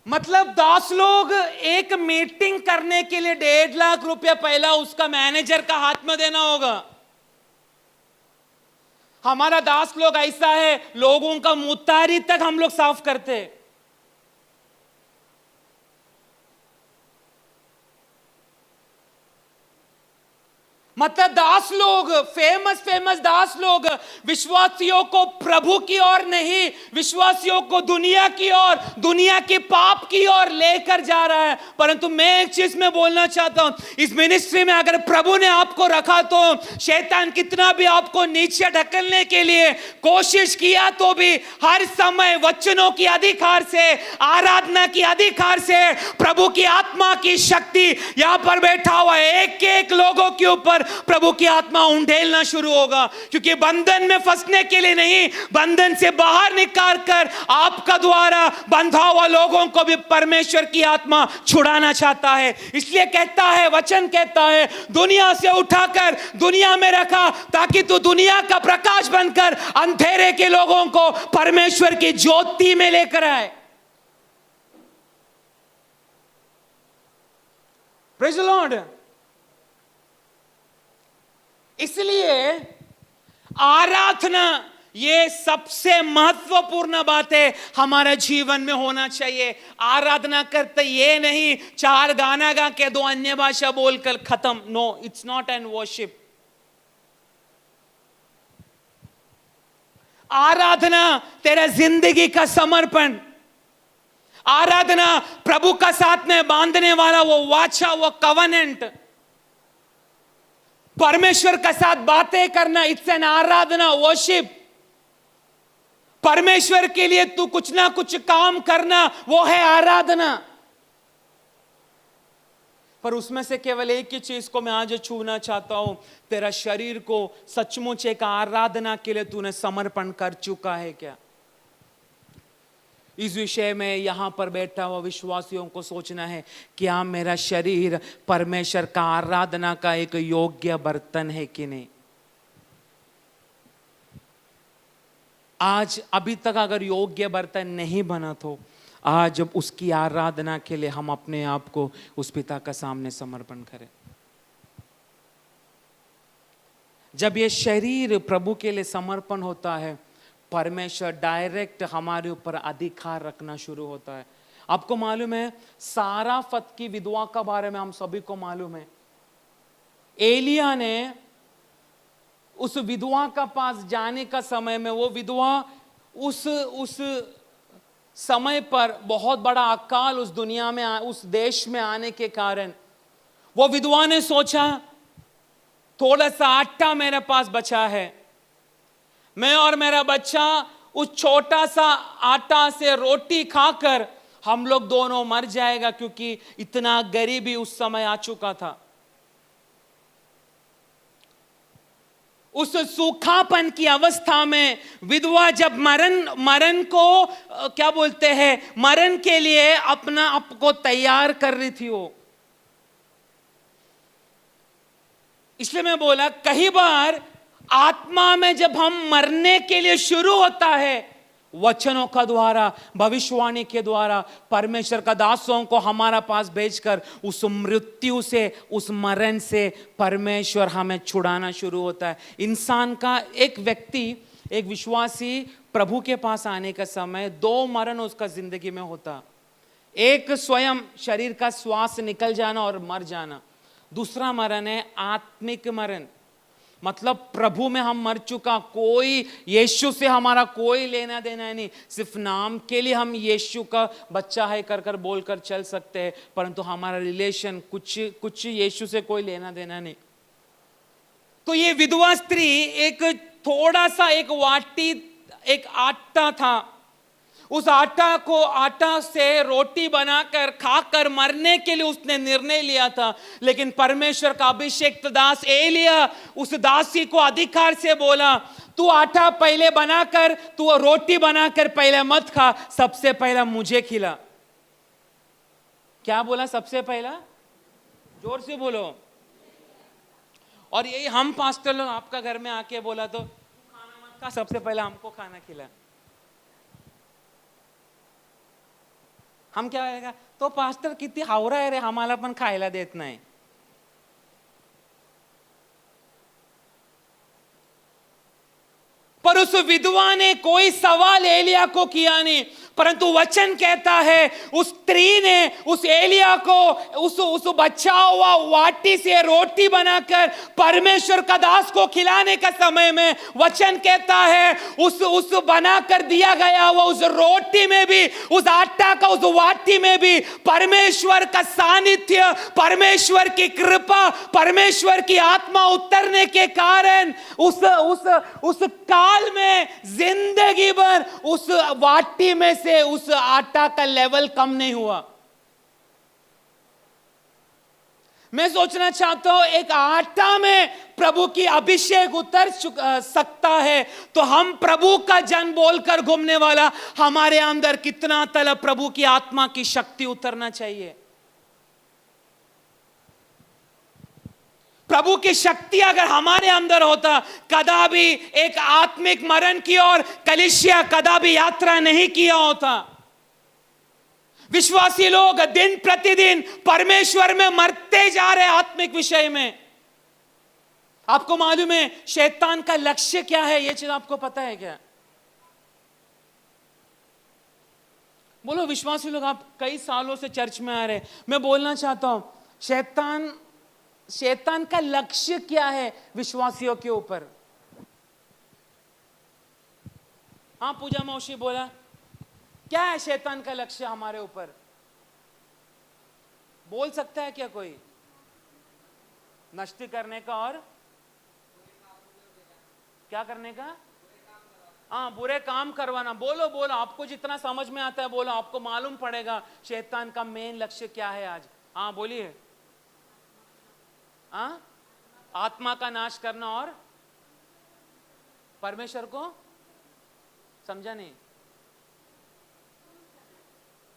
मतलब दास लोग एक मीटिंग करने के लिए 1.5 लाख रुपया पहला उसका मैनेजर का हाथ में देना होगा। हमारा दास लोग ऐसा है, लोगों का मुतारी तक हम लोग साफ करते। मतलब दास लोग, फेमस फेमस दास लोग विश्वासियों को प्रभु की ओर नहीं, विश्वासियों को दुनिया की ओर, दुनिया के पाप की ओर लेकर जा रहा है। परंतु मैं एक चीज में बोलना चाहता हूं, इस मिनिस्ट्री में अगर प्रभु ने आपको रखा तो शैतान कितना भी आपको नीचे ढकलने के लिए कोशिश किया तो भी हर समय वचनों की अधिकार से, आराधना की अधिकार से, प्रभु की आत्मा की शक्ति यहां पर बैठा हुआ एक एक लोगों के ऊपर प्रभु की आत्मा उंडेलना शुरू होगा। क्योंकि बंधन में फंसने के लिए नहीं, बंधन से बाहर निकाल कर आपका द्वारा बंधा हुआ लोगों को भी परमेश्वर की आत्मा छुड़ाना चाहता है। इसलिए कहता है, वचन कहता है, दुनिया से उठाकर दुनिया में रखा ताकि तू दुनिया का प्रकाश बनकर अंधेरे के लोगों को परमेश्वर की ज्योति में लेकर आए। Praise the Lord. इसलिए आराधना ये सबसे महत्वपूर्ण बात है, हमारे जीवन में होना चाहिए। आराधना करते ये नहीं 4 गाना गा के 2 अन्य भाषा बोलकर खत्म। No, it's not an worship. आराधना तेरा जिंदगी का समर्पण, आराधना प्रभु का साथ में बांधने वाला वो वाचा, वो कवनेंट, परमेश्वर के साथ बातें करना, इट्स एन आराधना, वर्शिप। परमेश्वर के लिए तू कुछ ना कुछ काम करना, वो है आराधना। पर उसमें से केवल एक ही चीज को मैं आज छूना चाहता हूं, तेरा शरीर को सचमुच एक आराधना के लिए तूने समर्पण कर चुका है क्या? इस विषय में यहां पर बैठा हुआ विश्वासियों को सोचना है, क्या मेरा शरीर परमेश्वर का आराधना का एक योग्य बर्तन है कि नहीं? आज अभी तक अगर योग्य बर्तन नहीं बना तो आज उसकी आराधना के लिए हम अपने आप को उस पिता का सामने समर्पण करें। जब ये शरीर प्रभु के लिए समर्पण होता है परमेश्वर डायरेक्ट हमारे ऊपर अधिकार रखना शुरू होता है। आपको मालूम है साराफत की विधवा का बारे में हम सभी को मालूम है। एलिया ने उस विधवा का पास जाने का समय में, वो विधवा उस समय पर बहुत बड़ा अकाल उस दुनिया में, उस देश में आने के कारण वो विधवा ने सोचा थोड़ा सा आटा मेरे पास बचा है, मैं और मेरा बच्चा उस छोटा सा आटा से रोटी खाकर हम लोग दोनों मर जाएगा, क्योंकि इतना गरीबी उस समय आ चुका था। उस सूखापन की अवस्था में विधवा जब मरण को क्या बोलते हैं, मरण के लिए अपना आप को तैयार कर रही थी वो। इसलिए मैं बोला कई बार आत्मा में जब हम मरने के लिए शुरू होता है, वचनों का द्वारा, भविष्यवाणी के द्वारा परमेश्वर का दासों को हमारा पास भेजकर उस मृत्यु से, उस मरण से परमेश्वर हमें छुड़ाना शुरू होता है। इंसान का एक व्यक्ति, एक विश्वासी प्रभु के पास आने का समय दो मरण उसका जिंदगी में होता। एक स्वयं शरीर का श्वास निकल जाना और मर जाना, दूसरा मरण है आत्मिक मरण। मतलब प्रभु में हम मर चुका, कोई यीशु से हमारा कोई लेना देना नहीं, सिर्फ नाम के लिए हम यीशु का बच्चा है कर बोलकर चल सकते हैं, परंतु हमारा रिलेशन कुछ यीशु से कोई लेना देना नहीं। तो ये विधवा स्त्री एक थोड़ा सा एक वाटी, एक आटा था, उस आटा से रोटी बनाकर खाकर मरने के लिए उसने निर्णय लिया था। लेकिन परमेश्वर का अभिषेक्त दास एलिया उस दासी को अधिकार से बोला, तू आटा पहले बनाकर, तू रोटी बनाकर पहले मत खा, सबसे पहला मुझे खिला। क्या बोला? सबसे पहला, जोर से बोलो। और यही हम पास्टर लोग आपका घर में आके बोला तो खाना मत खा, सबसे पहला हमको खाना खिला, हम क्या कहेगा? तो पास्टर किती हावरा आहे रे, आम्हाला पण खायला देत नाही। पर उस विधवा ने कोई सवाल एलिया को किया नहीं, परंतु वचन कहता है उस स्त्री ने उस एलिया को उस बचा हुआ वाटी से रोटी बनाकर परमेश्वर का दास को खिलाने का समय में वचन कहता है उस बनाकर दिया गया हुआ उस रोटी में भी, उस आटा का उस वाटी में भी परमेश्वर का सानिध्य, परमेश्वर की कृपा, परमेश्वर की आत्मा उतरने के कारण उस काल में जिंदगी भर उस वाटी में से उस आटा का लेवल कम नहीं हुआ। मैं सोचना चाहता हूं एक आटा में प्रभु की अभिषेक उतर सकता है, तो हम प्रभु का जन बोलकर घूमने वाला हमारे अंदर कितना तलब प्रभु की आत्मा की शक्ति उतरना चाहिए। प्रभु की शक्ति अगर हमारे अंदर होता, कदापि एक आत्मिक मरण की ओर कलीसिया कदापि यात्रा नहीं किया होता। विश्वासी लोग दिन प्रतिदिन परमेश्वर में मरते जा रहे आत्मिक विषय में। आपको मालूम है शैतान का लक्ष्य क्या है? यह चीज आपको पता है क्या? बोलो विश्वासी लोग, आप कई सालों से चर्च में आ रहे, मैं बोलना चाहता हूं शैतान का लक्ष्य क्या है विश्वासियों के ऊपर? हाँ, पूजा मौसी बोला, क्या है शैतान का लक्ष्य हमारे ऊपर? बोल सकता है क्या कोई? नष्ट करने का और क्या करने का? हाँ, बुरे काम करवाना। बोलो बोलो, आपको जितना समझ में आता है बोलो, आपको मालूम पड़ेगा शैतान का मेन लक्ष्य क्या है आज। हाँ बोलिए। आत्मा का नाश करना और परमेश्वर को समझा नहीं,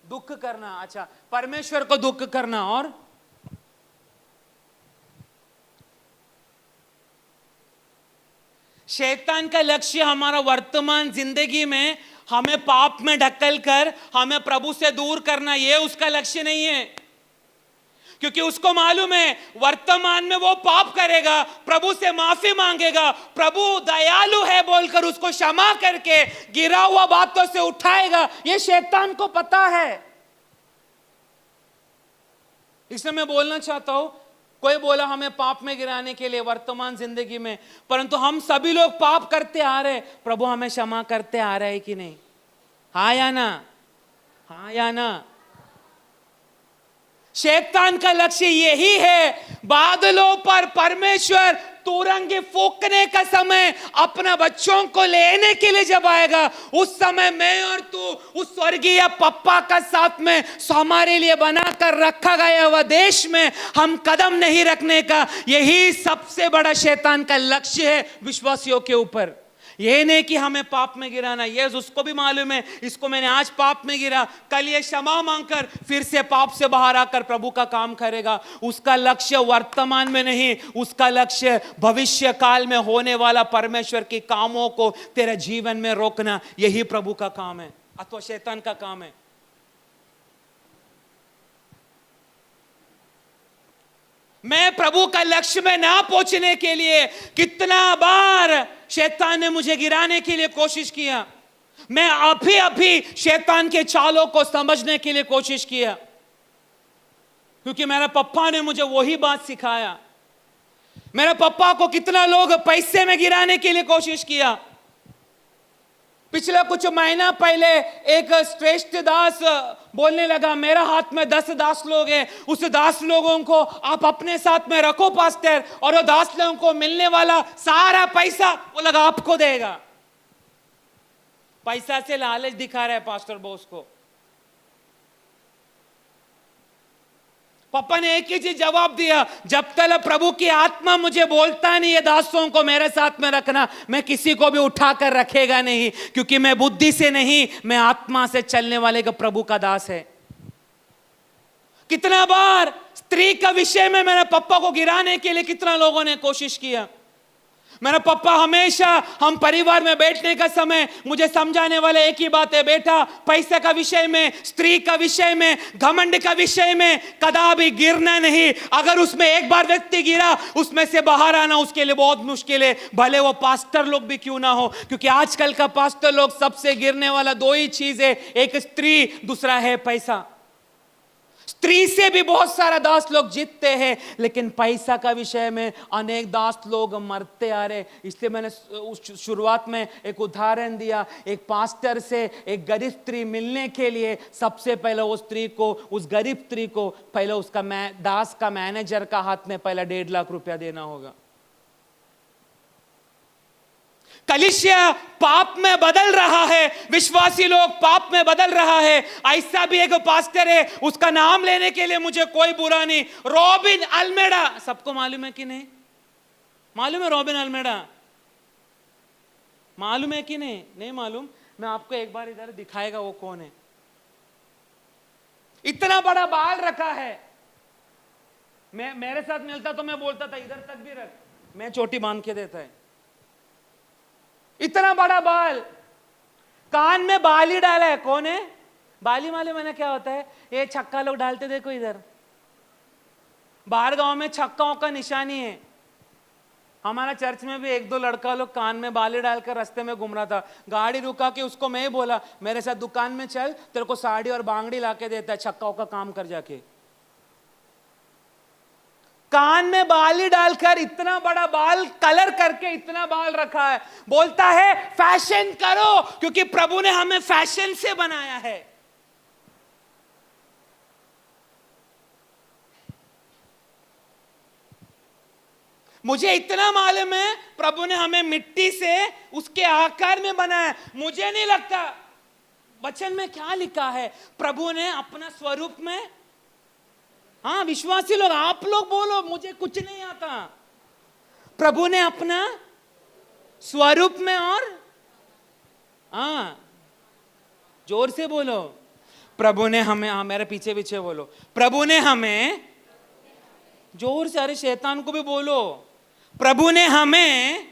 दुख करना। अच्छा, परमेश्वर को दुख करना और शैतान का लक्ष्य हमारा वर्तमान जिंदगी में हमें पाप में ढकल कर हमें प्रभु से दूर करना, यह उसका लक्ष्य नहीं है। क्योंकि उसको मालूम है वर्तमान में वो पाप करेगा, प्रभु से माफी मांगेगा, प्रभु दयालु है बोलकर उसको क्षमा करके गिरा हुआ बातों से उठाएगा। ये शैतान को पता है। इसलिए मैं बोलना चाहता हूं, कोई बोला हमें पाप में गिराने के लिए वर्तमान जिंदगी में, परंतु हम सभी लोग पाप करते आ रहे, प्रभु हमें क्षमा करते आ रहा है कि नहीं? हाँ या ना? हाँ या ना? शैतान का लक्ष्य यही है, बादलों पर परमेश्वर तुरंगी फूंकने का समय अपना बच्चों को लेने के लिए जब आएगा, उस समय मैं और तू उस स्वर्गीय पप्पा का साथ में हमारे लिए बनाकर रखा गया हुआ देश में हम कदम नहीं रखने का, यही सबसे बड़ा शैतान का लक्ष्य है विश्वासियों के ऊपर। ये नहीं कि हमें पाप में गिराना, ये उसको भी मालूम है, इसको मैंने आज पाप में गिरा, कल ये क्षमा मांगकर फिर से पाप से बाहर आकर प्रभु का काम करेगा। उसका लक्ष्य वर्तमान में नहीं, उसका लक्ष्य भविष्य काल में होने वाला परमेश्वर के कामों को तेरे जीवन में रोकना। यही प्रभु का काम है अथवा शैतान का काम है। मैं प्रभु का लक्ष्य में ना पहुंचने के लिए कितना बार शैतान ने मुझे गिराने के लिए कोशिश किया। मैं अभी शैतान के चालों को समझने के लिए कोशिश किया, क्योंकि मेरे पप्पा ने मुझे वही बात सिखाया। मेरे पप्पा को कितना लोग पैसे में गिराने के लिए कोशिश किया। पिछले कुछ महीना पहले एक श्रेष्ठ दास बोलने लगा, मेरा हाथ में 10 दास लोग हैं, उस दास लोगों को आप अपने साथ में रखो पास्टर, और वो दास लोगों को मिलने वाला सारा पैसा वो लगा आपको देगा। पैसा से लालच दिखा रहा है पास्टर बॉस को। पापा ने एक ही चीज जवाब दिया, जब तक प्रभु की आत्मा मुझे बोलता नहीं ये दासों को मेरे साथ में रखना, मैं किसी को भी उठाकर रखेगा नहीं, क्योंकि मैं बुद्धि से नहीं, मैं आत्मा से चलने वाले का प्रभु का दास है। कितना बार स्त्री का विषय में मेरे पापा को गिराने के लिए कितना लोगों ने कोशिश किया। मेरा पापा हमेशा हम परिवार में बैठने का समय मुझे समझाने वाले एक ही बात है, बेटा पैसे का विषय में, स्त्री का विषय में, घमंड का विषय में कदापि गिरना नहीं। अगर उसमें एक बार व्यक्ति गिरा, उसमें से बाहर आना उसके लिए बहुत मुश्किल है, भले वो पास्टर लोग भी क्यों ना हो। क्योंकि आजकल का पास्टर लोग सबसे गिरने वाला 2 ही चीज है, एक स्त्री, दूसरा है पैसा। स्त्री से भी बहुत सारा दास लोग जीतते हैं, लेकिन पैसा का विषय में अनेक दास लोग मरते आ रहे। इसलिए मैंने उस शुरुआत में एक उदाहरण दिया, एक पास्टर से एक गरीब स्त्री मिलने के लिए सबसे पहले उस स्त्री को, उस गरीब स्त्री को पहले उसका दास का मैनेजर का हाथ में पहले 1.5 लाख रुपया देना होगा। कलीसिया पाप में बदल रहा है, विश्वासी लोग पाप में बदल रहा है। ऐसा भी एक पास्टर है, उसका नाम लेने के लिए मुझे कोई बुरा नहीं, रॉबिन अल्मेडा। सबको मालूम है कि नहीं? मालूम है रॉबिन अल्मेडा? मालूम है कि नहीं? नहीं मालूम? मैं आपको एक बार इधर दिखाएगा वो कौन है। इतना बड़ा बाल रखा है। मेरे साथ मिलता तो मैं बोलता था इधर तक भी रख, मैं चोटी बांध के देता है। इतना बड़ा बाल, कान में बाली डाला है। कौन है? बाली माले मैंने क्या होता है? ये छक्का लोग डालते, देखो इधर बाहर गांव में छक्काओं का निशानी है। हमारा चर्च में भी 1-2 लड़का लोग कान में बाली डालकर रास्ते में घूम रहा था। गाड़ी रुका के उसको मैं ही बोला, मेरे साथ दुकान में चल, तेरे को साड़ी और बांगड़ी लाके देता है, छक्काओं का काम कर जाके। कान में बाली डालकर इतना बड़ा बाल कलर करके इतना बाल रखा है, बोलता है फैशन करो, क्योंकि प्रभु ने हमें फैशन से बनाया है। मुझे इतना मालूम है प्रभु ने हमें मिट्टी से उसके आकार में बनाया। मुझे नहीं लगता, वचन में क्या लिखा है, प्रभु ने अपना स्वरूप में, हाँ विश्वासी लोग आप लोग बोलो, मुझे कुछ नहीं आता। प्रभु ने अपना स्वरूप में, और हाँ जोर से बोलो, प्रभु ने हमें, हाँ मेरे पीछे पीछे बोलो, प्रभु ने हमें, जोर से, अरे शैतान को भी बोलो, प्रभु ने हमें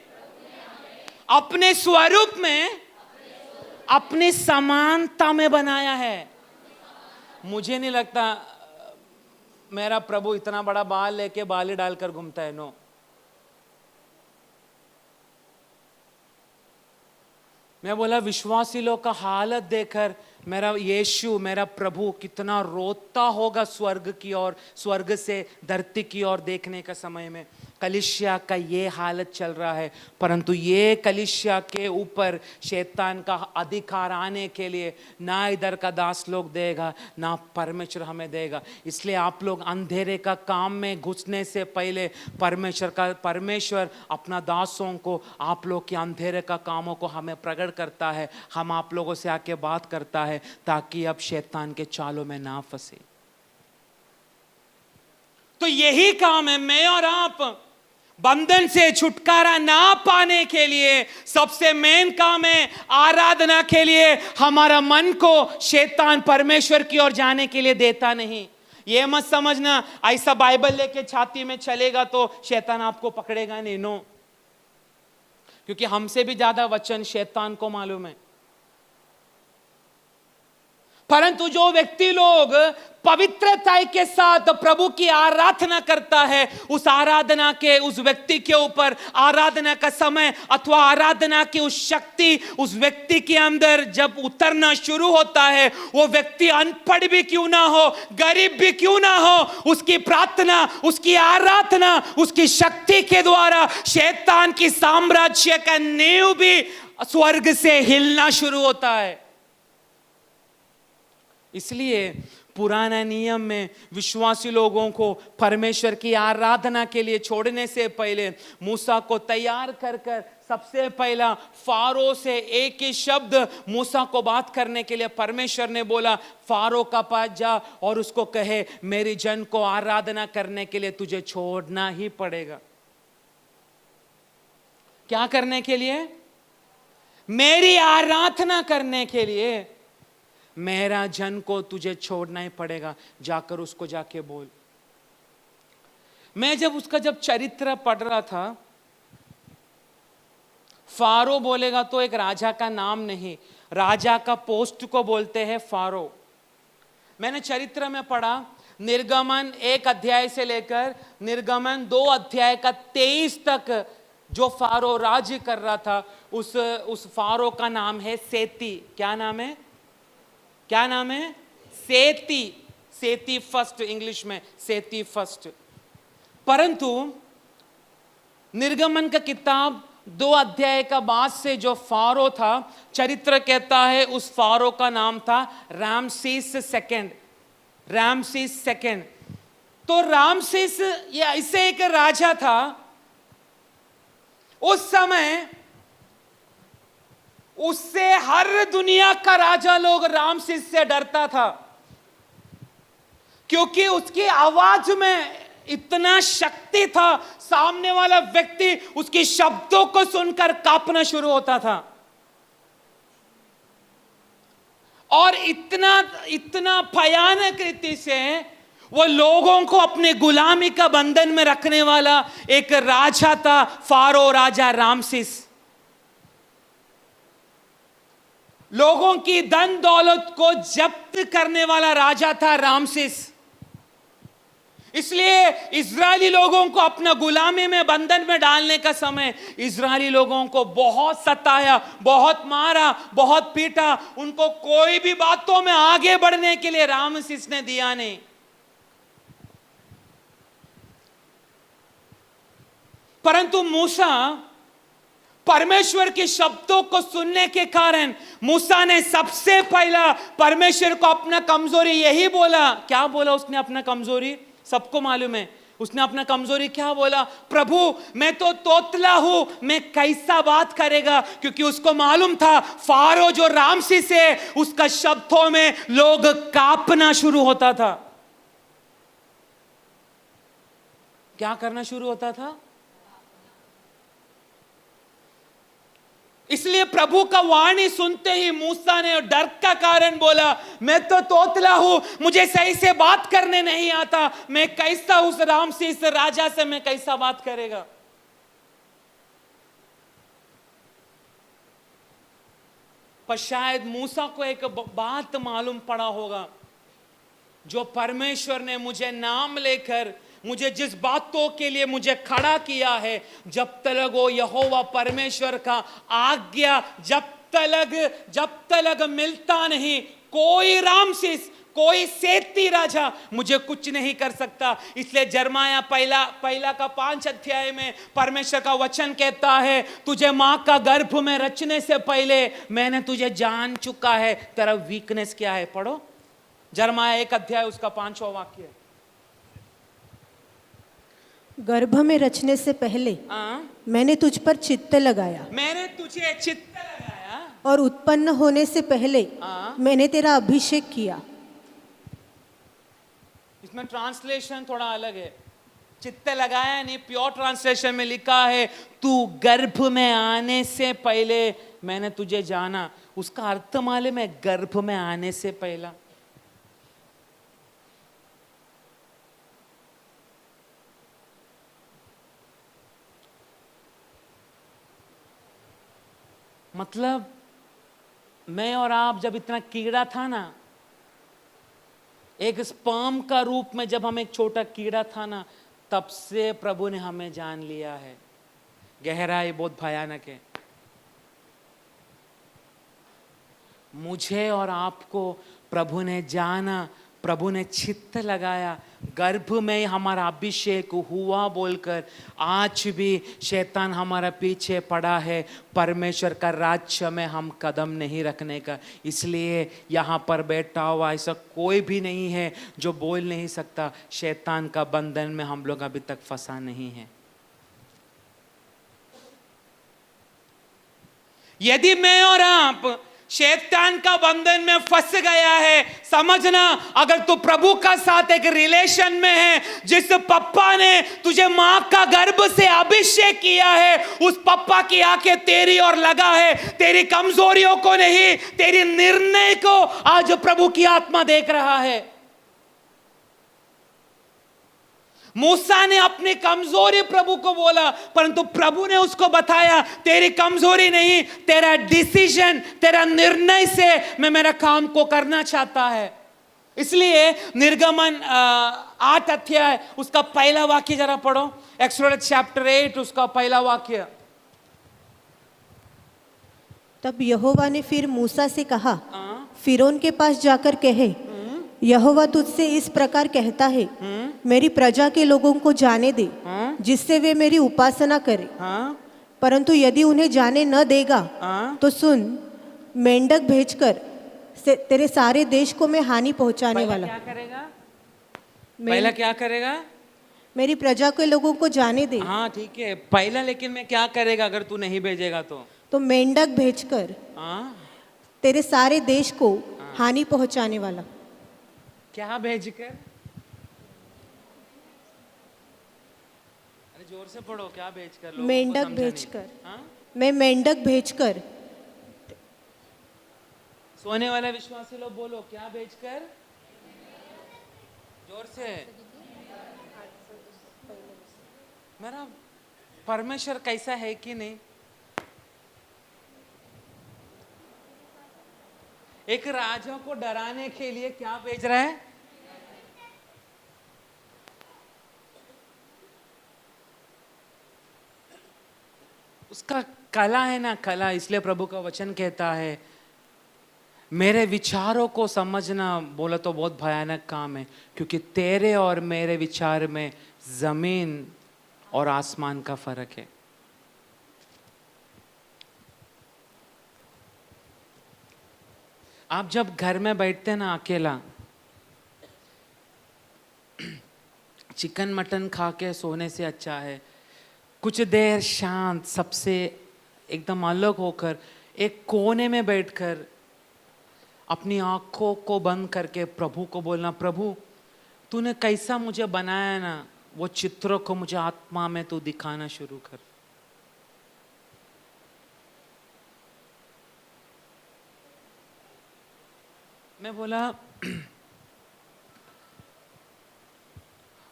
अपने स्वरूप में, अपनी समानता में बनाया है। मुझे नहीं लगता मेरा प्रभु इतना बड़ा बाल लेके बाली डालकर घूमता है, नो। मैं बोला विश्वासी लोग का हालत देखकर मेरा यीशु, मेरा प्रभु कितना रोता होगा स्वर्ग की ओर, स्वर्ग से धरती की ओर देखने का समय में। कलीसिया का ये हालत चल रहा है, परंतु ये कलीसिया के ऊपर शैतान का अधिकार आने के लिए ना इधर का दास लोग देगा, ना परमेश्वर हमें देगा। इसलिए आप लोग अंधेरे का काम में घुसने से पहले परमेश्वर अपना दासों को, आप लोग के अंधेरे का कामों को हमें प्रकट करता है, हम आप लोगों से आके बात करता है, ताकि अब शैतान के चालों में ना फंसे। तो यही काम है, मैं और आप बंधन से छुटकारा ना पाने के लिए सबसे मेन काम है आराधना के लिए हमारा मन को शैतान परमेश्वर की ओर जाने के लिए देता नहीं। ये मत समझना ऐसा बाइबल लेके छाती में चलेगा तो शैतान आपको पकड़ेगा नहीं, नो। क्योंकि हमसे भी ज्यादा वचन शैतान को मालूम है। परंतु जो व्यक्ति लोग पवित्रता के साथ प्रभु की आराधना करता है, उस आराधना के उस व्यक्ति के ऊपर आराधना का समय अथवा आराधना की उस शक्ति उस व्यक्ति के अंदर जब उतरना शुरू होता है, वो व्यक्ति अनपढ़ भी क्यों ना हो, गरीब भी क्यों ना हो, उसकी प्रार्थना, उसकी आराधना, उसकी शक्ति के द्वारा शैतान की साम्राज्य का नींव भी स्वर्ग से हिलना शुरू होता है। इसलिए पुराना नियम में विश्वासी लोगों को परमेश्वर की आराधना के लिए छोड़ने से पहले मूसा को तैयार कर सबसे पहला फारो से एक ही शब्द मूसा को बात करने के लिए परमेश्वर ने बोला, फारो का पास जा और उसको कहे मेरी जन को आराधना करने के लिए तुझे छोड़ना ही पड़ेगा। क्या करने के लिए? मेरी आराधना करने के लिए मेरा जन को तुझे छोड़ना ही पड़ेगा। जाकर उसको जाके बोल। मैं जब चरित्र पढ़ रहा था, फारो बोलेगा तो एक राजा का नाम नहीं, राजा का पोस्ट को बोलते हैं फारो। मैंने चरित्र में पढ़ा, निर्गमन 1 अध्याय से लेकर निर्गमन 2 अध्याय का 23 तक जो फारो राज्य कर रहा था, उस फारो का नाम है सेती। क्या नाम है? क्या नाम है? सेती। सेती फर्स्ट, इंग्लिश में सेती फर्स्ट। परंतु निर्गमन का किताब 2 अध्याय का बाद से जो फारो था, चरित्र कहता है उस फारो का नाम था रामसेस सेकंड। Ramesses second. तो रामसेस ये ऐसे एक राजा था। उस समय उससे हर दुनिया का राजा लोग रामसेस से डरता था, क्योंकि उसकी आवाज में इतना शक्ति था, सामने वाला व्यक्ति उसके शब्दों को सुनकर कांपना शुरू होता था। और इतना भयानक रीति से वो लोगों को अपने गुलामी का बंधन में रखने वाला एक राजा था, फारो राजा रामसेस। लोगों की धन दौलत को जब्त करने वाला राजा था रामसेस। इसलिए इजरायली लोगों को अपना गुलामी में बंधन में डालने का समय इजरायली लोगों को बहुत सताया, बहुत मारा, बहुत पीटा। उनको कोई भी बातों में आगे बढ़ने के लिए रामसेस ने दिया नहीं। परंतु मूसा परमेश्वर के शब्दों को सुनने के कारण मूसा ने सबसे पहला परमेश्वर को अपना कमजोरी यही बोला। क्या बोला उसने? अपना कमजोरी सबको मालूम है। उसने अपना कमजोरी क्या बोला? प्रभु मैं तो तोतला हूं, मैं कैसा बात करेगा? क्योंकि उसको मालूम था फारो जो रामसेस है उसका शब्दों में लोग कांपना शुरू होता था। क्या करना शुरू होता था? इसलिए प्रभु का वाणी सुनते ही मूसा ने डर का कारण बोला, मैं तो तोतला हूं, मुझे सही से बात करने नहीं आता, मैं कैसा उस रामसेस राजा से मैं कैसा बात करेगा? पर शायद मूसा को एक बात मालूम पड़ा होगा। जो परमेश्वर ने मुझे नाम लेकर मुझे जिस बातों के लिए मुझे खड़ा किया है, जब तक वो यहोवा परमेश्वर का आज्ञा जब तक मिलता नहीं, कोई रामसिस, कोई सेती राजा मुझे कुछ नहीं कर सकता। इसलिए जरमाया पहला का 5 अध्याय में परमेश्वर का वचन कहता है, तुझे मां का गर्भ में रचने से पहले मैंने तुझे जान चुका है। तेरा वीकनेस क्या है, पढ़ो जरमाया 1 अध्याय उसका 5वां वाक्य। गर्भ में रचने से पहले मैंने तुझ पर चित्त लगाया, मैंने तुझे चित्त लगाया, और उत्पन्न होने से पहले मैंने तेरा अभिषेक किया। इसमें ट्रांसलेशन थोड़ा अलग है, चित्त लगाया नहीं, प्योर ट्रांसलेशन में लिखा है तू गर्भ में आने से पहले मैंने तुझे जाना। उसका अर्थ मालूम है, गर्भ में आने से पहला। मतलब मैं और आप जब इतना कीड़ा था ना, एक स्पर्म का रूप में जब हम एक छोटा कीड़ा था ना, तब से प्रभु ने हमें जान लिया है। गहराई बहुत भयानक है। मुझे और आपको प्रभु ने जाना, प्रभु ने चित्त लगाया, गर्भ में हमारा अभिषेक हुआ बोलकर आज भी शैतान हमारा पीछे पड़ा है परमेश्वर का राज्य में हम कदम नहीं रखने का। इसलिए यहाँ पर बैठा हुआ ऐसा कोई भी नहीं है जो बोल नहीं सकता शैतान का बंधन में हम लोग अभी तक फंसा नहीं है। यदि मैं और आप शैतान का बंधन में फंस गया है, समझना अगर तू प्रभु का साथ एक रिलेशन में है, जिस पप्पा ने तुझे मां का गर्भ से अभिषेक किया है, उस पप्पा की आंखें तेरी ओर लगा है, तेरी कमजोरियों को नहीं, तेरी निर्णय को आज प्रभु की आत्मा देख रहा है। मूसा ने अपनी कमजोरी प्रभु को बोला, परंतु प्रभु ने उसको बताया तेरी कमजोरी नहीं, तेरा डिसीजन, तेरा निर्णय से मैं मेरा काम को करना चाहता है। इसलिए निर्गमन 8 अध्याय उसका पहला वाक्य जरा पढ़ो, एक्सोडस चैप्टर 8 उसका पहला वाक्य। तब यहोवा ने फिर मूसा से कहा, फिरौन के पास जाकर कहे, यहोवा तुझसे इस प्रकार कहता है, मेरी प्रजा के लोगों को जाने दे, जिससे वे मेरी उपासना करें। परंतु यदि उन्हें जाने न देगा तो सुन, मेंढक भेजकर तेरे सारे देश को मैं हानि पहुंचाने वाला। क्या करेगा? पहला क्या करेगा? मेरी प्रजा के लोगों को जाने दे। हाँ ठीक है पहला, लेकिन मैं क्या करेगा अगर तू नहीं भेजेगा तो मेंढक भेजकर तेरे सारे देश को हानि पहुंचाने वाला। क्या भेजकर? अरे जोर से पढ़ो, क्या भेजकर? मेंढक भेजकर। मैं मेंढक भेजकर। सोने वाले विश्वासी लोग बोलो, क्या भेजकर? जोर से। मेरा परमेश्वर कैसा है कि नहीं? एक राजा को डराने के लिए क्या भेज रहा है? उसका कला है ना, कला। इसलिए प्रभु का वचन कहता है मेरे विचारों को समझना बोला तो बहुत भयानक काम है, क्योंकि तेरे और मेरे विचार में जमीन और आसमान का फर्क है। आप जब घर में बैठते ना अकेला, चिकन मटन खा के सोने से अच्छा है कुछ देर शांत, सबसे एकदम अलग होकर एक कोने में बैठकर अपनी आंखों को बंद करके प्रभु को बोलना, प्रभु तूने कैसा मुझे बनाया ना, वो चित्रों को मुझे आत्मा में तू दिखाना शुरू कर। मैं बोला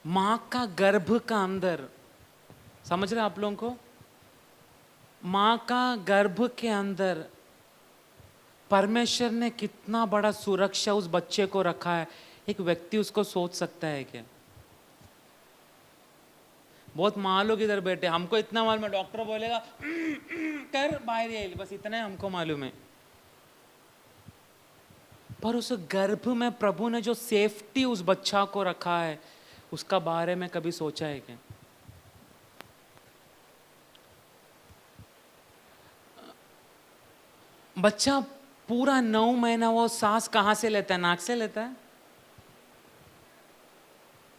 मां का गर्भ का अंदर, समझ रहे आप लोगों को? मां का गर्भ के अंदर परमेश्वर ने कितना बड़ा सुरक्षा उस बच्चे को रखा है, एक व्यक्ति उसको सोच सकता है क्या? बहुत मालूम इधर बैठे, हमको इतना मालूम है, डॉक्टर बोलेगा कर बाहर ये, बस इतना हमको मालूम है। पर उस गर्भ में प्रभु ने जो सेफ्टी उस बच्चा को रखा है, उसका बारे में कभी सोचा है क्या? बच्चा पूरा 9 महीना वो सांस कहाँ से लेता है? नाक से लेता है?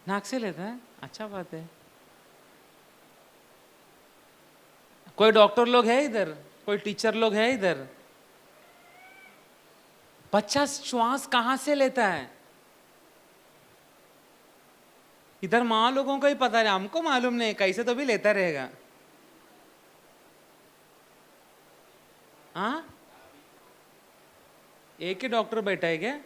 नाक से लेता है, अच्छा बात है। कोई डॉक्टर लोग है इधर, कोई टीचर लोग है इधर? बच्चा श्वास कहां से लेता है? इधर माँ लोगों को ही पता है, हमको मालूम नहीं, कैसे तो भी लेता रहेगा। हाँ, एक ही डॉक्टर बैठा है क्या?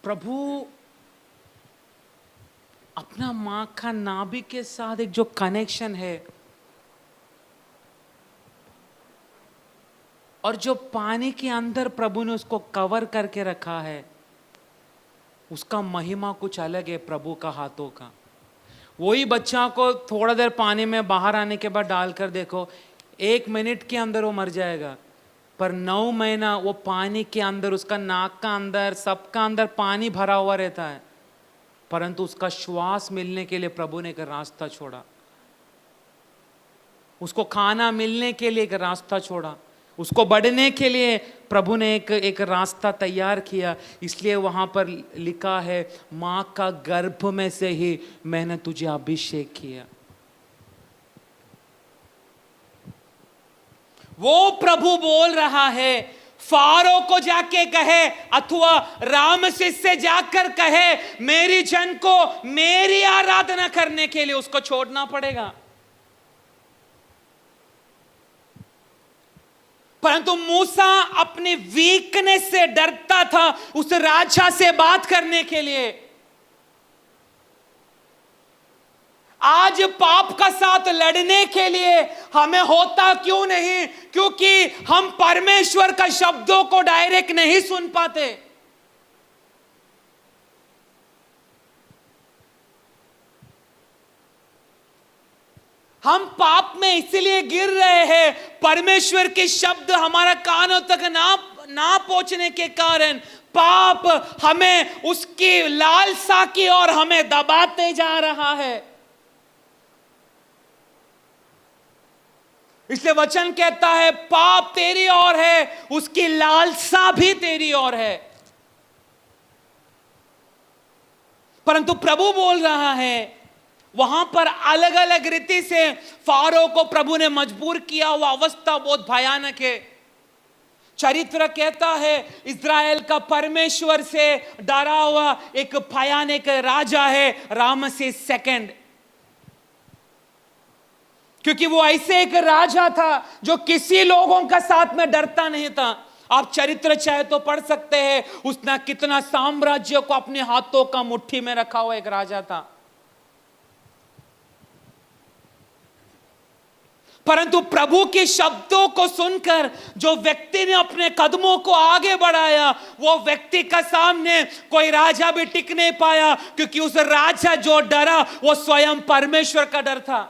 प्रभु अपना मां का नाभि के साथ एक जो कनेक्शन है, और जो पानी के अंदर प्रभु ने उसको कवर करके रखा है, उसका महिमा कुछ अलग है प्रभु का हाथों का। वही बच्चा को थोड़ा देर पानी में बाहर आने के बाद डालकर देखो, 1 मिनट के अंदर वो मर जाएगा। पर 9 महीना वो पानी के अंदर, उसका नाक का अंदर, सबका अंदर पानी भरा हुआ रहता है, परंतु उसका श्वास मिलने के लिए प्रभु ने एक रास्ता छोड़ा, उसको खाना मिलने के लिए एक रास्ता छोड़ा, उसको बढ़ने के लिए प्रभु ने एक रास्ता तैयार किया। इसलिए वहां पर लिखा है, मां का गर्भ में से ही मैंने तुझे अभिषेक किया। वो प्रभु बोल रहा है, फारो को जाके कहे अथवा रामसेस से जाकर कहे, मेरी जन को मेरी आराधना करने के लिए उसको छोड़ना पड़ेगा। परंतु मूसा अपनी वीकनेस से डरता था उस राजा से बात करने के लिए। आज पाप का साथ लड़ने के लिए हमें होता क्यों नहीं? क्योंकि हम परमेश्वर का शब्दों को डायरेक्ट नहीं सुन पाते। हम पाप में इसलिए गिर रहे हैं, परमेश्वर के शब्द हमारा कानों तक ना पहुंचने के कारण पाप हमें उसकी लालसा की ओर हमें दबाते जा रहा है। इसलिए वचन कहता है, पाप तेरी ओर है, उसकी लालसा भी तेरी ओर है। परंतु प्रभु बोल रहा है, वहां पर अलग अलग रीति से फारो को प्रभु ने मजबूर किया हुआ अवस्था बहुत भयानक है। चरित्र कहता है, इज़राइल का परमेश्वर से डरा हुआ एक भयानक राजा है रामसेस सेकंड, क्योंकि वो ऐसे एक राजा था जो किसी लोगों का साथ में डरता नहीं था। आप चरित्र चाहे तो पढ़ सकते हैं, उसने कितना साम्राज्य को अपने हाथों का मुट्ठी में रखा हुआ एक राजा था। परंतु प्रभु के शब्दों को सुनकर जो व्यक्ति ने अपने कदमों को आगे बढ़ाया, वो व्यक्ति का सामने कोई राजा भी टिक नहीं पाया, क्योंकि उस राजा जो डरा वो स्वयं परमेश्वर का डर था।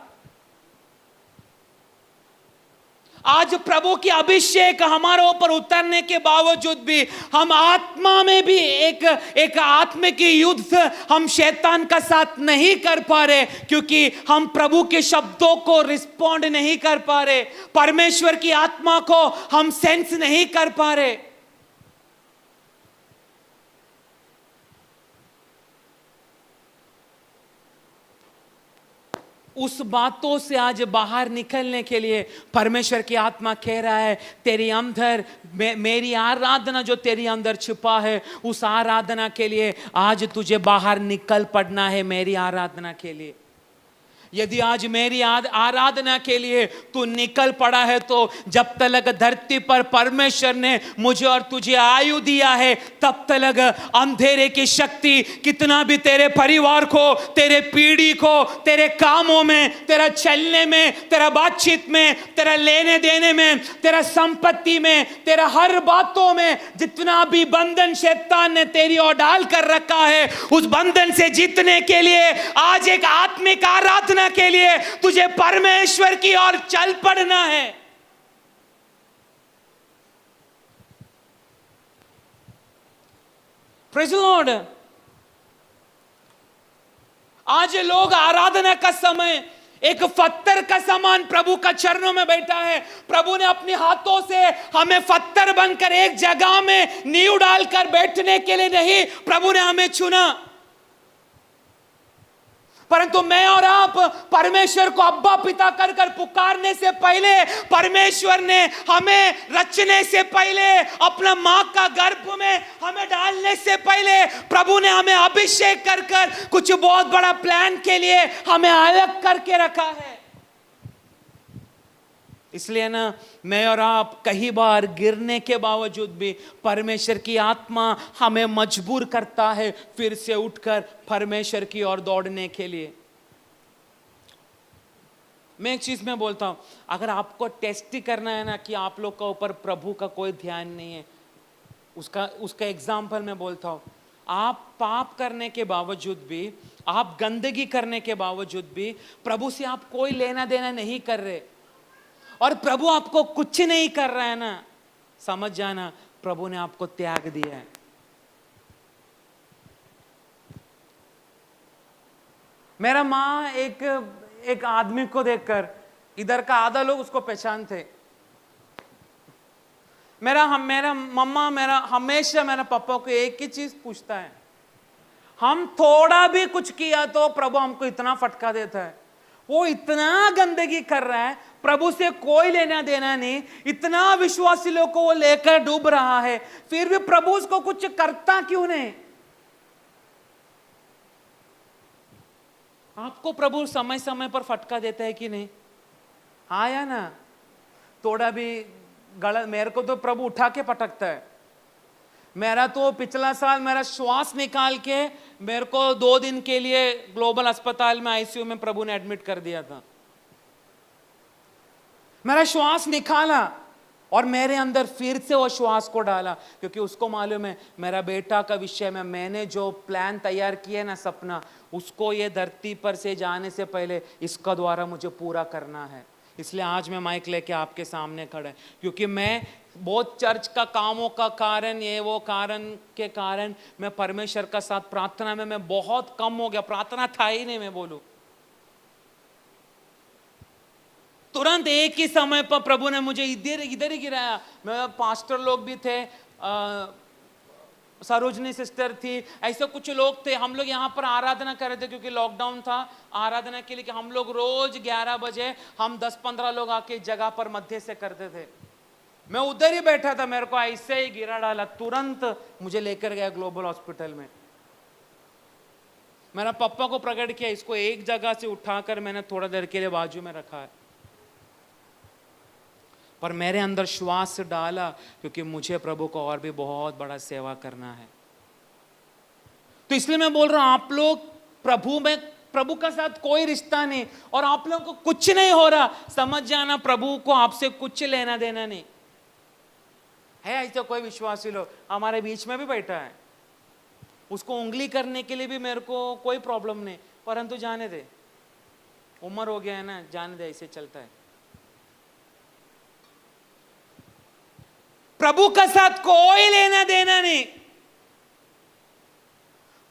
आज प्रभु की अभिषेक हमारे ऊपर उतरने के बावजूद भी हम आत्मा में भी एक आत्मिक युद्ध हम शैतान का साथ नहीं कर पा रहे, क्योंकि हम प्रभु के शब्दों को रिस्पॉन्ड नहीं कर पा रहे, परमेश्वर की आत्मा को हम सेंस नहीं कर पा रहे। उस बातों से आज बाहर निकलने के लिए परमेश्वर की आत्मा कह रहा है, तेरी अंदर मेरी आराधना जो तेरी अंदर छिपा है, उस आराधना के लिए आज तुझे बाहर निकल पड़ना है, मेरी आराधना के लिए। यदि आज मेरी आराधना के लिए तू निकल पड़ा है, तो जब तक धरती पर परमेश्वर ने मुझे और तुझे आयु दिया है, तब तक अंधेरे की शक्ति कितना भी तेरे परिवार को, तेरे पीढ़ी को, तेरे कामों में, तेरा चलने में, तेरा बातचीत में, तेरा लेने देने में, तेरा संपत्ति में, तेरा हर बातों में जितना भी बंधन शैतान ने तेरी ओर डाल कर रखा है, उस बंधन से जीतने के लिए आज एक आत्मिक आराधना के लिए तुझे परमेश्वर की ओर चल पड़ना है। Praise the Lord. आज लोग आराधना का समय एक पत्थर का समान प्रभु का चरणों में बैठा है। प्रभु ने अपने हाथों से हमें पत्थर बनकर एक जगह में नींव डालकर बैठने के लिए नहीं, प्रभु ने हमें चुना, परंतु मैं और आप परमेश्वर को अब्बा पिता कर कर पुकारने से पहले, परमेश्वर ने हमें रचने से पहले, अपना मां का गर्भ में हमें डालने से पहले, प्रभु ने हमें अभिषेक कर कर कुछ बहुत बड़ा प्लान के लिए हमें अलग करके रखा है। इसलिए ना, मैं और आप कई बार गिरने के बावजूद भी परमेश्वर की आत्मा हमें मजबूर करता है फिर से उठकर परमेश्वर की ओर दौड़ने के लिए। मैं एक चीज में बोलता हूं, अगर आपको टेस्ट करना है ना कि आप लोग का ऊपर प्रभु का कोई ध्यान नहीं है, उसका एग्जाम्पल मैं बोलता हूं। आप पाप करने के बावजूद भी, आप गंदगी करने के बावजूद भी प्रभु से आप कोई लेना देना नहीं कर रहे, और प्रभु आपको कुछ नहीं कर रहा है ना, समझ जाना प्रभु ने आपको त्याग दिया है। मेरा माँ एक आदमी को देखकर, इधर का आधा लोग उसको पहचानते। मेरा मम्मा हमेशा मेरा पापा को एक ही चीज पूछता है, हम थोड़ा भी कुछ किया तो प्रभु हमको इतना फटका देता है। वो इतना गंदगी कर रहा है, प्रभु से कोई लेना देना नहीं, इतना विश्वासी लोग को वो लेकर डूब रहा है, फिर भी प्रभु उसको कुछ करता क्यों नहीं? आपको प्रभु समय समय पर फटका देता है कि नहीं? हाँ या ना? थोड़ा भी गलत, मेरे को तो प्रभु उठा के पटकता है। मेरा तो पिछला साल मेरा श्वास निकाल के मेरे को 2 दिन के लिए ग्लोबल अस्पताल में आईसीयू में प्रभु ने एडमिट कर दिया था। मेरा श्वास निकाला और मेरे अंदर फिर से वो श्वास को डाला, क्योंकि उसको मालूम है मेरा बेटा का विषय में मैंने जो प्लान तैयार किया ना, सपना, उसको ये धरती पर से जाने से पहले इसका द्वारा मुझे पूरा करना है। इसलिए आज मैं माइक लेके आपके सामने खड़ा है, क्योंकि मैं बहुत चर्च का कामों का कारण, ये वो कारण के कारण मैं परमेश्वर का साथ प्रार्थना में मैं बहुत कम हो गया। प्रार्थना था ही नहीं, मैं बोलूं। तुरंत एक ही समय पर प्रभु ने मुझे इधर ही गिराया। मैं पास्टर लोग भी थे, सरोजनी सिस्टर थी, ऐसे कुछ लोग थे। हम लोग यहाँ पर आराधना कर रहे थे क्योंकि लॉकडाउन था। आराधना के लिए कि हम लोग रोज 11 बजे हम 10-15 लोग आके जगह पर मध्य से करते थे। मैं उधर ही बैठा था, मेरे को ऐसे ही गिरा डाला, तुरंत मुझे लेकर गया ग्लोबल हॉस्पिटल में। मेरा पापा को प्रकट किया, इसको एक जगह से उठाकर मैंने थोड़ा देर के लिए बाजू में रखा है, पर मेरे अंदर श्वास डाला, क्योंकि मुझे प्रभु को और भी बहुत बड़ा सेवा करना है। तो इसलिए मैं बोल रहा हूं, आप लोग प्रभु का साथ कोई रिश्ता नहीं, और आप लोगों को कुछ नहीं हो रहा, समझ जाना प्रभु को आपसे कुछ लेना देना नहीं है। ऐसा कोई विश्वासी लोग हमारे बीच में भी बैठा है, उसको उंगली करने के लिए भी मेरे को कोई प्रॉब्लम नहीं, परंतु जाने दे, उम्र हो गया है ना, जाने दे, ऐसे चलता है। प्रभु का साथ कोई लेना देना नहीं।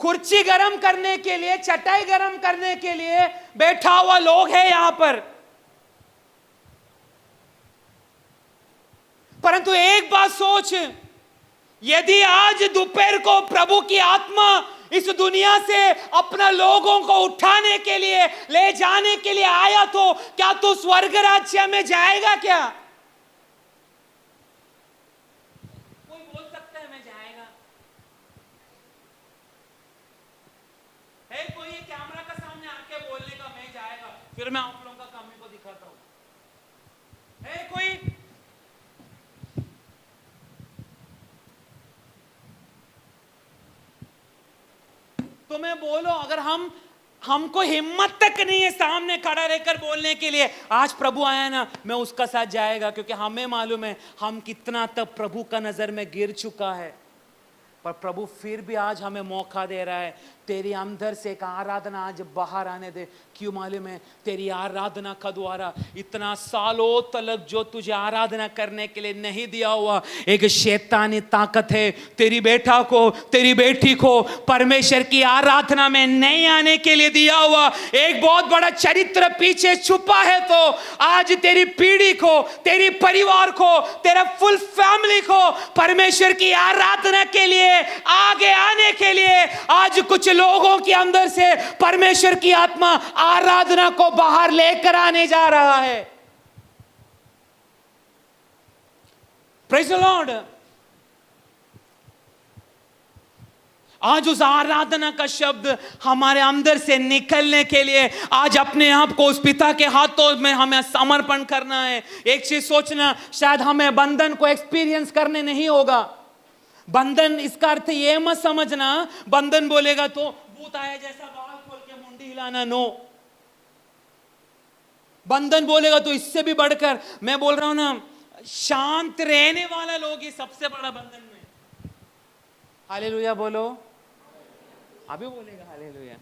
कुर्सी गरम करने के लिए, चटाई गरम करने के लिए बैठा हुआ लोग है यहां पर, परंतु एक बात सोच, यदि आज दोपहर को प्रभु की आत्मा इस दुनिया से अपना लोगों को उठाने के लिए, ले जाने के लिए आया, तो क्या तू स्वर्ग राज्य में जाएगा क्या? कोई बोल सकता है मैं जाएगा? है कोई ये कैमरा के सामने आके बोलने का मैं जाएगा? फिर मैं आप लोगों का काम को दिखाता हूं। है कोई? तुम्हें बोलो, अगर हमको हिम्मत तक नहीं है सामने खड़ा रहकर बोलने के लिए, आज प्रभु आया ना, मैं उसका साथ जाएगा, क्योंकि हमें मालूम है हम कितना तब प्रभु का नजर में गिर चुका है। पर प्रभु फिर भी आज हमें मौका दे रहा है, तेरी अंदर से एक आराधना आज बाहर आने दे। क्यों मालूम है? तेरी आराधना का द्वारा इतना सालों तक जो तुझे आराधना करने के लिए नहीं दिया हुआ एक शैतानी ताकत है, तेरी बेटा को, तेरी बेटी को परमेश्वर की आराधना में नहीं आने के लिए दिया हुआ एक बहुत बड़ा चरित्र पीछे छुपा है। तो आज तेरी पीढ़ी को, तेरी परिवार को, तेरा फुल फैमिली को परमेश्वर की आराधना के लिए आगे आने के लिए आज कुछ लोगों के अंदर से परमेश्वर की आत्मा आराधना को बाहर लेकर आने जा रहा है। Praise the Lord. आज उस आराधना का शब्द हमारे अंदर से निकलने के लिए आज अपने आप को उस पिता के हाथों में हमें समर्पण करना है। एक चीज सोचना, शायद हमें बंधन को एक्सपीरियंस करने नहीं होगा। बंधन इसका अर्थ ये मत समझना, बंधन बोलेगा तो भूत आया जैसा बाल खोल के मुंडी हिलाना, नो। बंधन बोलेगा तो इससे भी बढ़कर, मैं बोल रहा हूं ना, शांत रहने वाला लोग ही सबसे बड़ा बंधन में। हालेलुया बोलो, अभी बोलेगा हालेलुया।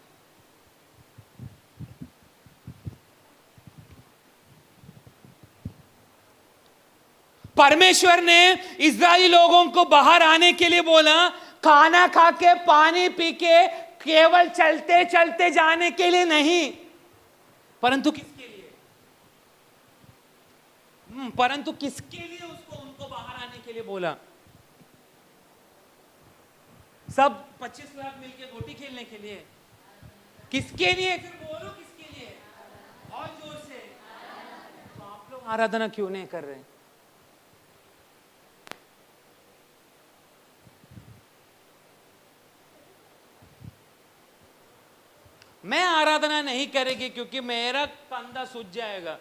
परमेश्वर ने इस्राएली लोगों को बाहर आने के लिए बोला, खाना खा के पानी पी के केवल चलते चलते जाने के लिए नहीं, परंतु किसके लिए? परंतु किसके लिए उनको बाहर आने के लिए बोला? सब 25 लाख मिलके गोटी खेलने के लिए? किसके लिए? फिर बोलो किसके लिए और जोर से। तो आप लोग आराधना क्यों नहीं कर रहे? मैं आराधना नहीं करेगी क्योंकि मेरा कंधा सूझ जाएगा।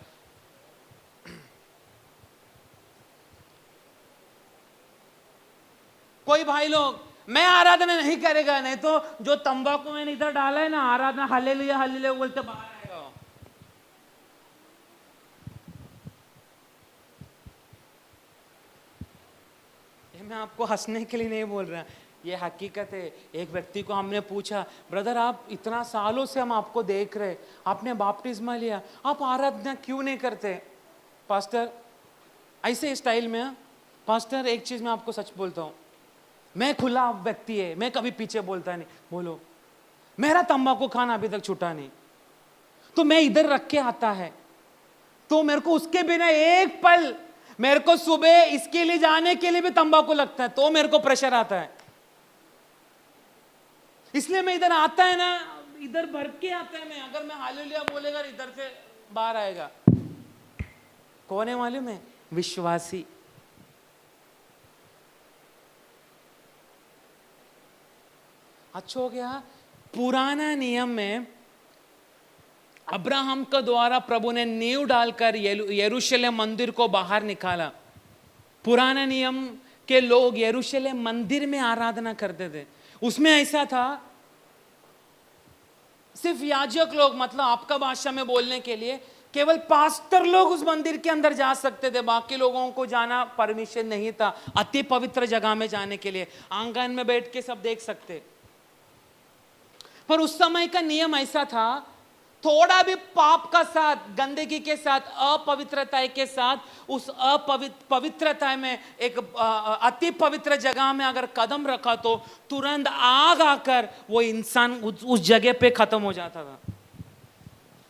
कोई भाई लोग, मैं आराधना नहीं करेगा, नहीं तो जो तंबाकू मैंने इधर डाला है ना, आराधना हालेलुया हालेलुया बोलते बाहर आएगा। ये मैं आपको हंसने के लिए नहीं बोल रहा, ये हकीकत है। एक व्यक्ति को हमने पूछा, ब्रदर आप इतना सालों से हम आपको देख रहे, आपने बपतिस्मा लिया, आप आराधना क्यों नहीं करते? पास्टर ऐसे स्टाइल में, पास्टर एक चीज मैं आपको सच बोलता हूँ, मैं खुला व्यक्ति है, मैं कभी पीछे बोलता नहीं। बोलो, मेरा तंबाकू खाना अभी तक छूटा नहीं, तो मैं इधर रख के आता है, तो मेरे को उसके बिना एक पल, मेरे को सुबह इसके लिए जाने के लिए भी तंबाकू लगता है, तो मेरे को प्रेशर आता है। इसलिए मैं इधर आता है ना, इधर भर के आता है। मैं अगर मैं हालेलुया बोलेगा इधर से बाहर आएगा। कौन है मालूम है? विश्वासी। अच्छा हो गया। पुराना नियम में अब्राहम के द्वारा प्रभु ने नींव डालकर यरूशलेम मंदिर को बाहर निकाला। पुराना नियम के लोग यरूशलेम मंदिर में आराधना करते थे। उसमें ऐसा था, सिर्फ याजक लोग, मतलब आपका भाषा में बोलने के लिए केवल पास्टर लोग उस मंदिर के अंदर जा सकते थे, बाकी लोगों को जाना परमिशन नहीं था। अति पवित्र जगह में जाने के लिए आंगन में बैठ के सब देख सकते। पर उस समय का नियम ऐसा था, थोड़ा भी पाप का साथ, गंदगी के साथ, अपवित्रता के साथ, उस पवित्रता में एक अति पवित्र जगह में अगर कदम रखा तो तुरंत आग आकर वो इंसान उस जगह पे खत्म हो जाता था।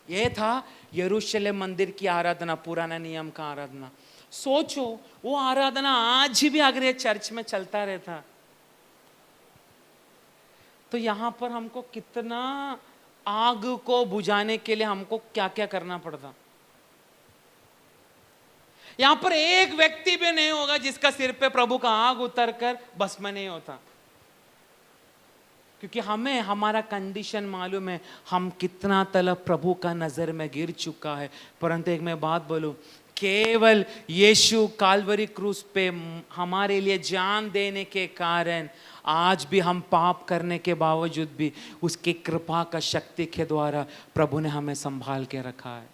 यह था यरूशलेम मंदिर की आराधना, पुराना नियम का आराधना। सोचो वो आराधना आज भी अगर ये चर्च में चलता रहता तो यहां पर हमको कितना आग को बुझाने के लिए हमको क्या क्या करना पड़ता। यहां पर एक व्यक्ति भी नहीं होगा जिसका सिर पे प्रभु का आग उतर कर भस्म नहीं होता। क्योंकि हमें हमारा कंडीशन मालूम है, हम कितना तलब प्रभु का नजर में गिर चुका है। परंतु एक मैं बात बोलूं, केवल यीशु काल्वरी क्रूस पे हमारे लिए जान देने के कारण आज भी हम पाप करने के बावजूद भी उसकी कृपा का शक्ति के द्वारा प्रभु ने हमें संभाल के रखा है।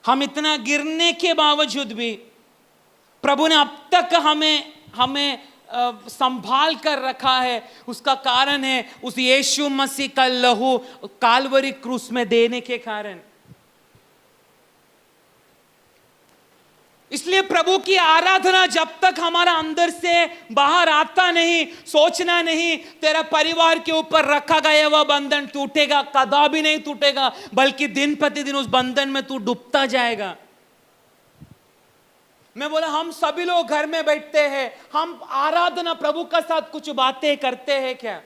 हम इतना गिरने के बावजूद भी प्रभु ने अब तक हमें संभाल कर रखा है। उसका कारण है उस यीशु मसीह का लहू काल्वरी क्रूस में देने के कारण। इसलिए प्रभु की आराधना जब तक हमारा अंदर से बाहर आता नहीं, सोचना नहीं तेरा परिवार के ऊपर रखा गया वह बंधन टूटेगा, कदापि नहीं टूटेगा, बल्कि दिन प्रतिदिन उस बंधन में तू डूबता जाएगा। मैं बोला हम सभी लोग घर में बैठते हैं, हम आराधना प्रभु का साथ कुछ बातें करते हैं क्या?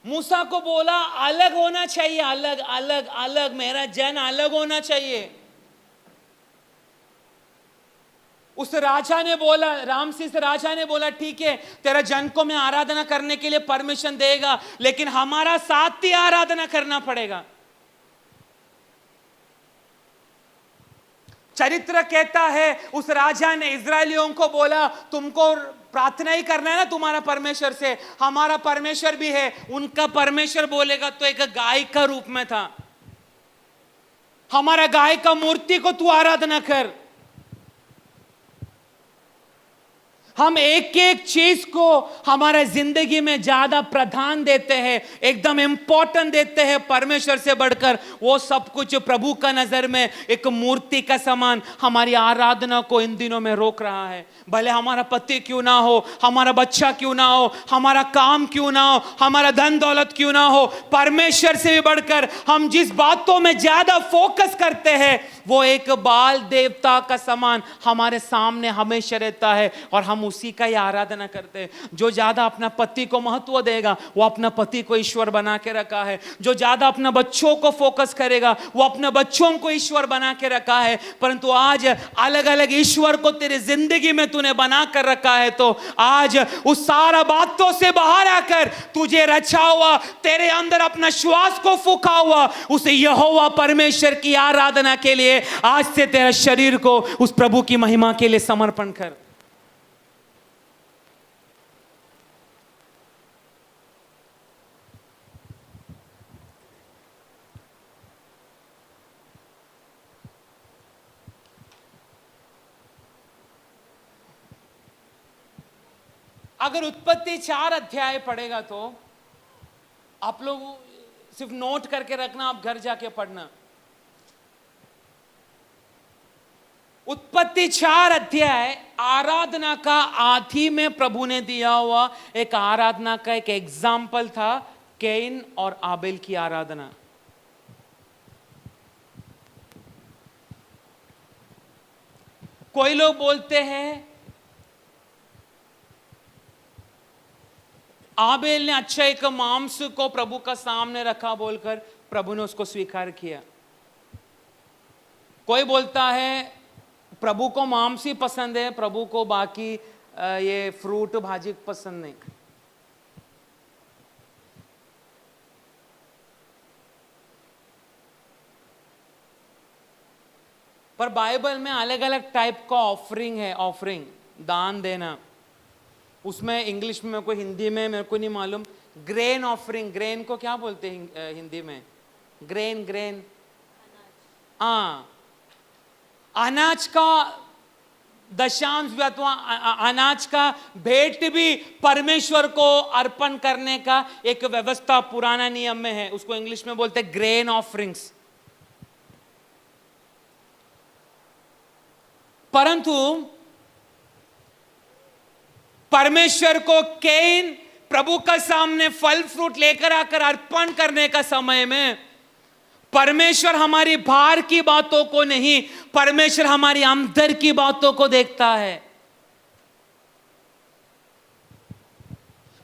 मूसा को बोला अलग होना चाहिए, अलग अलग अलग, मेरा जन अलग होना चाहिए। उस राजा ने बोला, रामसेस राजा ने बोला ठीक है तेरा जन को मैं आराधना करने के लिए परमिशन देगा, लेकिन हमारा साथ ही आराधना करना पड़ेगा। चरित्र कहता है उस राजा ने इजरायलियों को बोला तुमको प्रार्थना ही करना है ना तुम्हारा परमेश्वर से, हमारा परमेश्वर भी है। उनका परमेश्वर बोलेगा तो एक गाय का रूप में था, हमारा गाय का मूर्ति को तू आराधना कर। हम एक एक चीज को हमारा जिंदगी में ज्यादा प्रधान देते हैं, एकदम इंपॉर्टेंट देते हैं परमेश्वर से बढ़कर। वो सब कुछ प्रभु का नजर में एक मूर्ति का समान हमारी आराधना को इन दिनों में रोक रहा है। भले हमारा पति क्यों ना हो, हमारा बच्चा क्यों ना हो, हमारा काम क्यों ना हो, हमारा धन दौलत क्यों ना हो, परमेश्वर से भी बढ़कर हम जिस बातों में ज्यादा फोकस करते हैं वो एक बाल देवता का समान हमारे सामने हमेशा रहता है और हम उसी का ही आराधना करते हैं। जो ज्यादा अपना पति को महत्व देगा वो अपना पति को ईश्वर बना के रखा है, जो ज्यादा अपना बच्चों को फोकस करेगा वो अपने बच्चों को ईश्वर बना के रखा है। परंतु आज अलग अलग ईश्वर को तेरी जिंदगी में तूने बना कर रखा है, तो आज उस सारा बातों से बाहर आकर तुझे रचा हुआ, तेरे अंदर अपना श्वास को फूका हुआ उस यहोवा परमेश्वर की आराधना के लिए आज से तेरा शरीर को उस प्रभु की महिमा के लिए समर्पण कर। अगर उत्पत्ति 4 अध्याय पढ़ेगा तो आप लोग सिर्फ नोट करके रखना, आप घर जाके पढ़ना। उत्पत्ति 4 अध्याय आराधना का आदि में प्रभु ने दिया हुआ एक आराधना का एक एग्जाम्पल था, कैन और आबेल की आराधना। कोई लोग बोलते हैं आबेल ने अच्छा एक मांस को प्रभु का सामने रखा बोलकर प्रभु ने उसको स्वीकार किया। कोई बोलता है प्रभु को मांस ही पसंद है, प्रभु को बाकी ये फ्रूट भाजी पसंद नहीं। पर बाइबल में अलग अलग टाइप का ऑफरिंग है, ऑफरिंग दान देना। उसमें इंग्लिश में मेरे को, हिंदी में मेरे को नहीं मालूम। ग्रेन ऑफरिंग, ग्रेन को क्या बोलते हैं हिंदी में? ग्रेन, ग्रेन, हाँ, अनाज का दशांश भी अथवा अनाज का भेंट भी परमेश्वर को अर्पण करने का एक व्यवस्था पुराना नियम में है। उसको इंग्लिश में बोलते हैं ग्रेन ऑफरिंग्स। परंतु परमेश्वर को कैन प्रभु का सामने फल फ्रूट लेकर आकर अर्पण करने का समय में परमेश्वर हमारी बाहर की बातों को नहीं, परमेश्वर हमारी अंदर की बातों को देखता है।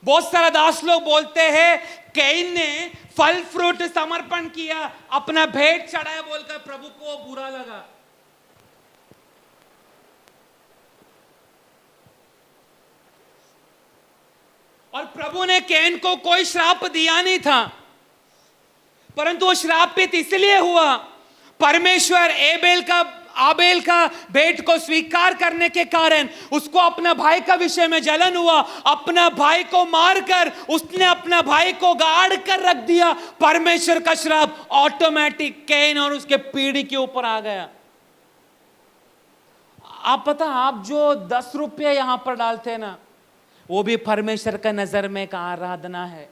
बहुत सारा दास लोग बोलते हैं कैन ने फल फ्रूट समर्पण किया, अपना भेंट चढ़ाया बोलकर प्रभु को बुरा लगा। और प्रभु ने कैन को कोई श्राप दिया नहीं था, परंतु वो श्रापित इसलिए हुआ, परमेश्वर आबेल का भेंट को स्वीकार करने के कारण उसको अपना भाई का विषय में जलन हुआ, अपना भाई को मारकर उसने अपना भाई को गाड़ कर रख दिया। परमेश्वर का श्राप ऑटोमेटिक कैन और उसके पीढ़ी के ऊपर आ गया। आप पता, आप जो 10 रुपये यहां पर डालते हैं ना, वो भी परमेश्वर का नजर में एक आराधना है।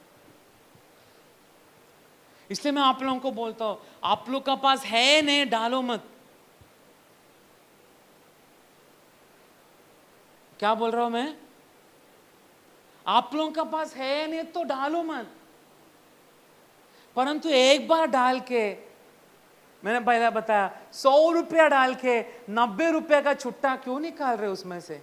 इसलिए मैं आप लोगों को बोलता हूं, आप लोग का पास है नहीं, डालो मत। क्या बोल रहा हूं मैं? आप लोगों का पास है नहीं तो डालो मत, परंतु एक बार डाल के, मैंने पहले बताया, 100 रुपया डाल के 90 रुपये का छुट्टा क्यों निकाल रहे उसमें से?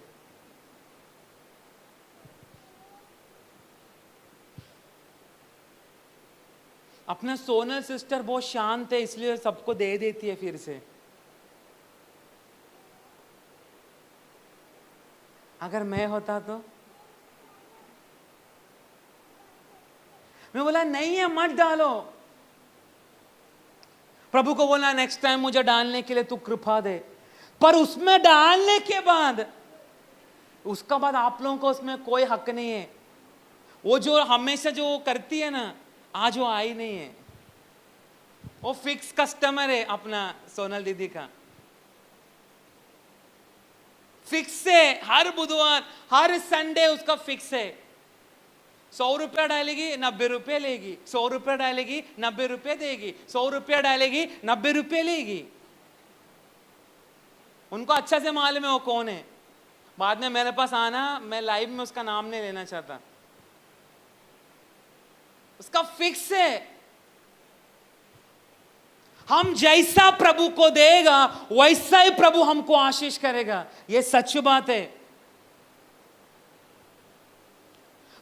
अपना सोनल सिस्टर बहुत शांत है, इसलिए सबको दे देती है फिर से। अगर मैं होता तो मैं बोला नहीं है मत डालो। प्रभु को बोला नेक्स्ट टाइम मुझे डालने के लिए तू कृपा दे, पर उसमें डालने के बाद उसका बाद आप लोगों को उसमें कोई हक नहीं है। वो जो हमेशा जो करती है ना, आज वो आई नहीं है, वो फिक्स कस्टमर है अपना सोनल दीदी का, फिक्स है। हर बुधवार हर संडे उसका फिक्स है। 100 रुपया डालेगी 90 रुपये लेगी, 100 रुपया डालेगी 90 रुपये देगी, 100 रुपया डालेगी 90 रुपये लेगी। उनको अच्छा से मालूम है वो कौन है। बाद में मेरे पास आना, मैं लाइव में उसका नाम नहीं लेना चाहता, उसका फिक्स है। हम जैसा प्रभु को देगा वैसा ही प्रभु हमको आशीष करेगा, यह सच बात है।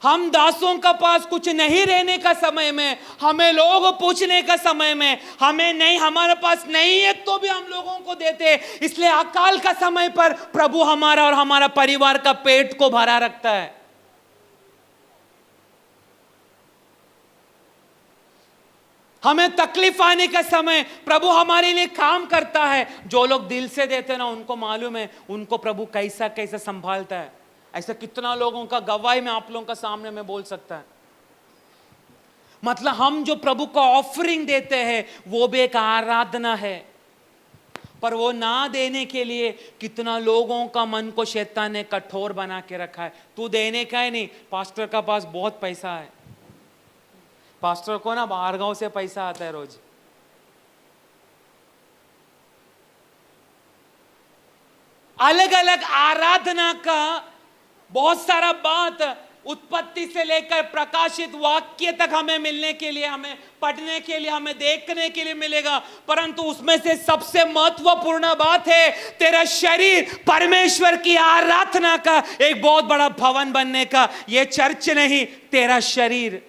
हम दासों का पास कुछ नहीं रहने का समय में, हमें लोग पूछने का समय में, हमें नहीं, हमारे पास नहीं है तो भी हम लोगों को देते। इसलिए अकाल का समय पर प्रभु हमारा और हमारा परिवार का पेट को भरा रखता है। हमें तकलीफ आने का समय प्रभु हमारे लिए काम करता है। जो लोग दिल से देते ना, उनको मालूम है उनको प्रभु कैसा कैसा संभालता है। ऐसा कितना लोगों का गवाही में आप लोगों का सामने में बोल सकता है। मतलब हम जो प्रभु को ऑफरिंग देते हैं वो भी एक आराधना है, पर वो ना देने के लिए कितना लोगों का मन को शैतान ने कठोर बना के रखा है। तू देने का ही नहीं, पास्टर का पास बहुत पैसा है, पास्टर को ना बाहर गांव से पैसा आता है रोज। अलग अलग आराधना का बहुत सारा बात उत्पत्ति से लेकर प्रकाशित वाक्य तक हमें मिलने के लिए, हमें पढ़ने के लिए, हमें देखने के लिए मिलेगा। परंतु उसमें से सबसे महत्वपूर्ण बात है तेरा शरीर परमेश्वर की आराधना का एक बहुत बड़ा भवन बनने का। यह चर्च नहीं, तेरा शरीर।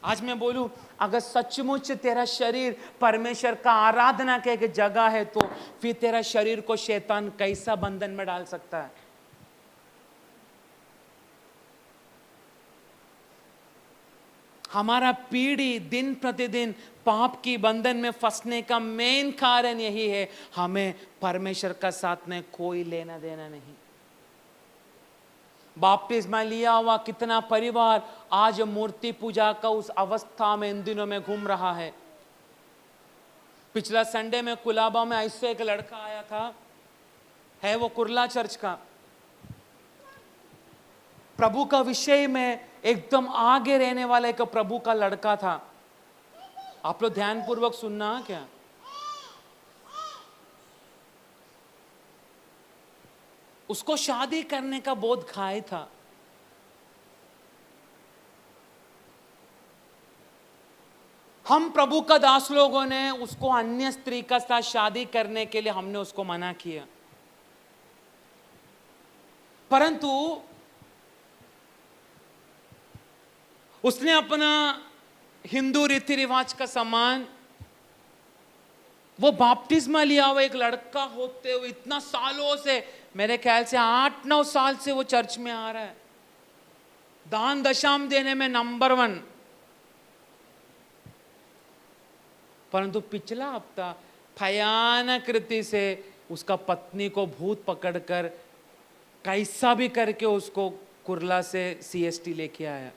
आज मैं बोलूं, अगर सचमुच तेरा शरीर परमेश्वर का आराधना का एक जगह है तो फिर तेरा शरीर को शैतान कैसा बंधन में डाल सकता है? हमारा पीढ़ी दिन प्रतिदिन पाप की बंधन में फंसने का मेन कारण यही है, हमें परमेश्वर का साथ में कोई लेना देना नहीं। बपतिस्मा लिया हुआ कितना परिवार आज मूर्ति पूजा का उस अवस्था में इन दिनों में घूम रहा है। पिछला संडे में कुलाबा में ऐसे एक लड़का आया था, है वो कुर्ला चर्च का, प्रभु का विषय में एकदम आगे रहने वाला एक प्रभु का लड़का था। आप लोग ध्यानपूर्वक सुनना क्या। उसको शादी करने का बहुत खाई था। हम प्रभु का दास लोगों ने उसको अन्य स्त्री का साथ शादी करने के लिए हमने उसको मना किया, परंतु उसने अपना हिंदू रीति रिवाज का सम्मान, वो बपतिस्मा लिया हुआ एक लड़का होते हुए इतना सालों से, मेरे ख्याल से 8-9 साल से वो चर्च में आ रहा है, दान दशाम देने में नंबर 1। परंतु पिछला हफ्ता भयानक रीति से उसका पत्नी को भूत पकड़कर कैसा भी करके उसको कुर्ला से CST लेके आया।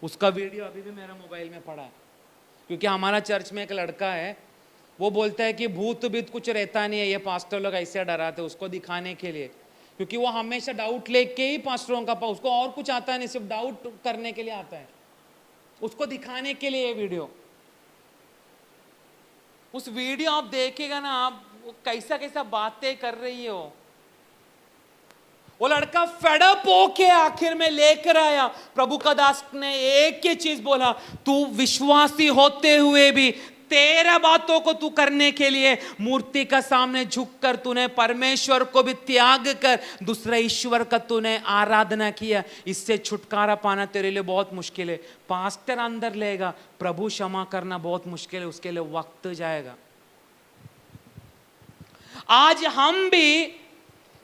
उसका वीडियो अभी भी मेरा मोबाइल में पड़ा है, क्योंकि हमारा चर्च में एक लड़का है, वो बोलता है कि भूत बीत कुछ रहता नहीं है, ये पास्टर लोग ऐसे डराते उसको दिखाने के लिए, क्योंकि वो हमेशा डाउट लेके ही पास्टरों का उसको और कुछ आता नहीं, सिर्फ डाउट करने के लिए आता है, उसको दिखाने के लिए ये वीडियो। उस वीडियो आप देखेगा ना, आप कैसा कैसा बातें कर रही हो। वो लड़का फेडअप होके आखिर में लेकर आया। प्रभु का दास ने एक ही चीज बोला, तू विश्वासी होते हुए भी तेरा बातों को तू करने के लिए मूर्ति का सामने झुककर तूने परमेश्वर को भी त्याग कर दूसरे ईश्वर का तूने आराधना किया, इससे छुटकारा पाना तेरे लिए बहुत मुश्किल है। पास्टर अंदर लेगा, प्रभु क्षमा करना बहुत मुश्किल है, उसके लिए वक्त जाएगा। आज हम भी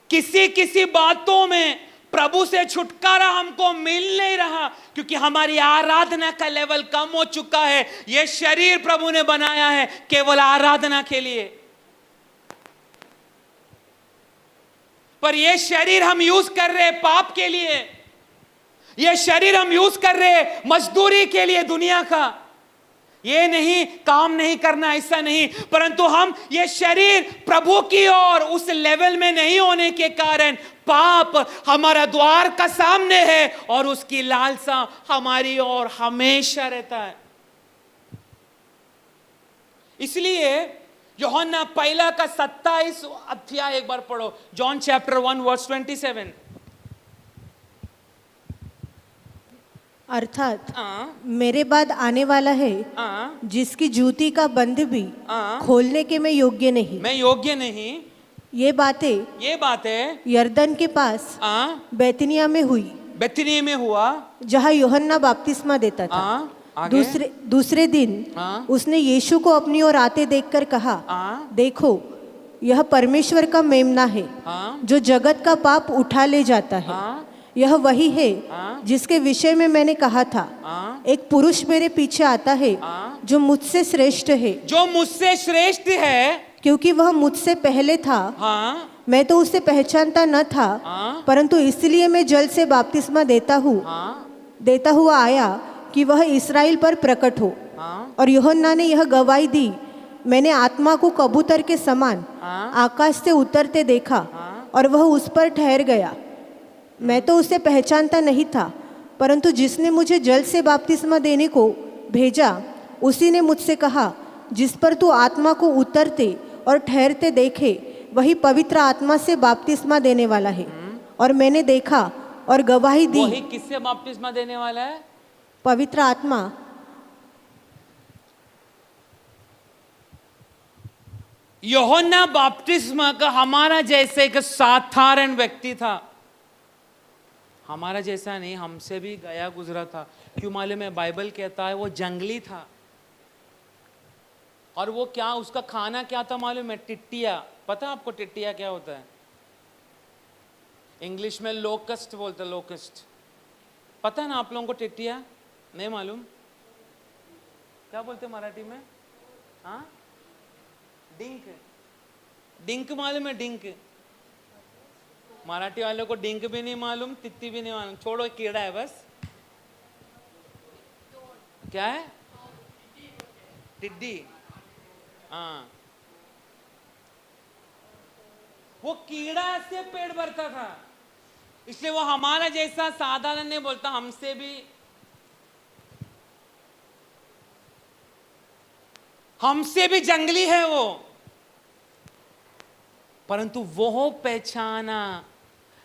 किसी किसी बातों में प्रभु से छुटकारा हमको मिल नहीं रहा, क्योंकि हमारी आराधना का लेवल कम हो चुका है। यह शरीर प्रभु ने बनाया है केवल आराधना के लिए, पर यह शरीर हम यूज कर रहे पाप के लिए, यह शरीर हम यूज कर रहे मजदूरी के लिए दुनिया का। ये नहीं काम नहीं करना, ऐसा नहीं, परंतु हम ये शरीर प्रभु की ओर उस लेवल में नहीं होने के कारण पाप हमारा द्वार का सामने है और उसकी लालसा हमारी ओर हमेशा रहता है। इसलिए यूहन्ना पहला का 27 अध्याय एक बार पढ़ो, जॉन चैप्टर 1 वर्स 27। अर्थात मेरे बाद आने वाला है जिसकी जूती का बंध भी खोलने के मैं योग्य नहीं। मैं योग्य नहीं। ये बातें यरदन के पास बैतनिया में हुई। बैतनिया में हुआ, जहाँ यूहन्ना बपतिस्मा देता था। दूसरे दिन उसने यीशु को अपनी ओर आते देखकर कहा, देखो यह परमेश्वर का मेमना है जो जगत का पाप उठा ले जाता है। यह वही है जिसके विषय में मैंने कहा था, एक पुरुष मेरे पीछे आता है जो मुझसे श्रेष्ठ है। जो मुझसे श्रेष्ठ है, क्योंकि वह मुझसे पहले था। मैं तो उसे पहचानता न था, परंतु इसलिए मैं जल से बपतिस्मा देता हुआ आया कि वह इस्राएल पर प्रकट हो। और यूहन्ना ने यह गवाही दी, मैंने आत्मा को कबूतर के समान आकाश से उतरते देखा और वह उस पर ठहर गया। मैं तो उसे पहचानता नहीं था, परंतु जिसने मुझे जल से बपतिस्मा देने को भेजा उसी ने मुझसे कहा, जिस पर तू आत्मा को उतरते और ठहरते देखे वही पवित्र आत्मा से बपतिस्मा देने वाला है। और मैंने देखा और गवाही दी। वही किससे बपतिस्मा देने वाला है? पवित्र आत्मा। यूहन्ना बपतिस्मा का हमारा जैसे एक साधारण व्यक्ति था, हमारा जैसा नहीं, हमसे भी गया गुजरा था। क्यों मालूम है? बाइबल कहता है वो जंगली था। और वो क्या, उसका खाना क्या था मालूम है? टिट्टिया। पता है आपको टिट्टिया क्या होता है? इंग्लिश में लोकस्ट बोलते, लोकस्ट। पता है ना आप लोगों को टिट्टिया? नहीं मालूम? क्या बोलते मराठी में? हाँ, डिंक। डिंक मालूम है? डिंक। मराठी वालों को डिंक भी नहीं मालूम, तित्ती भी नहीं मालूम, छोड़ो, कीड़ा है बस। क्या है? टिड्डी। हाँ, वो कीड़ा से पेट भरता था, इसलिए वो हमारा जैसा साधारण नहीं बोलता, हमसे भी जंगली है वो। परंतु वो पहचाना,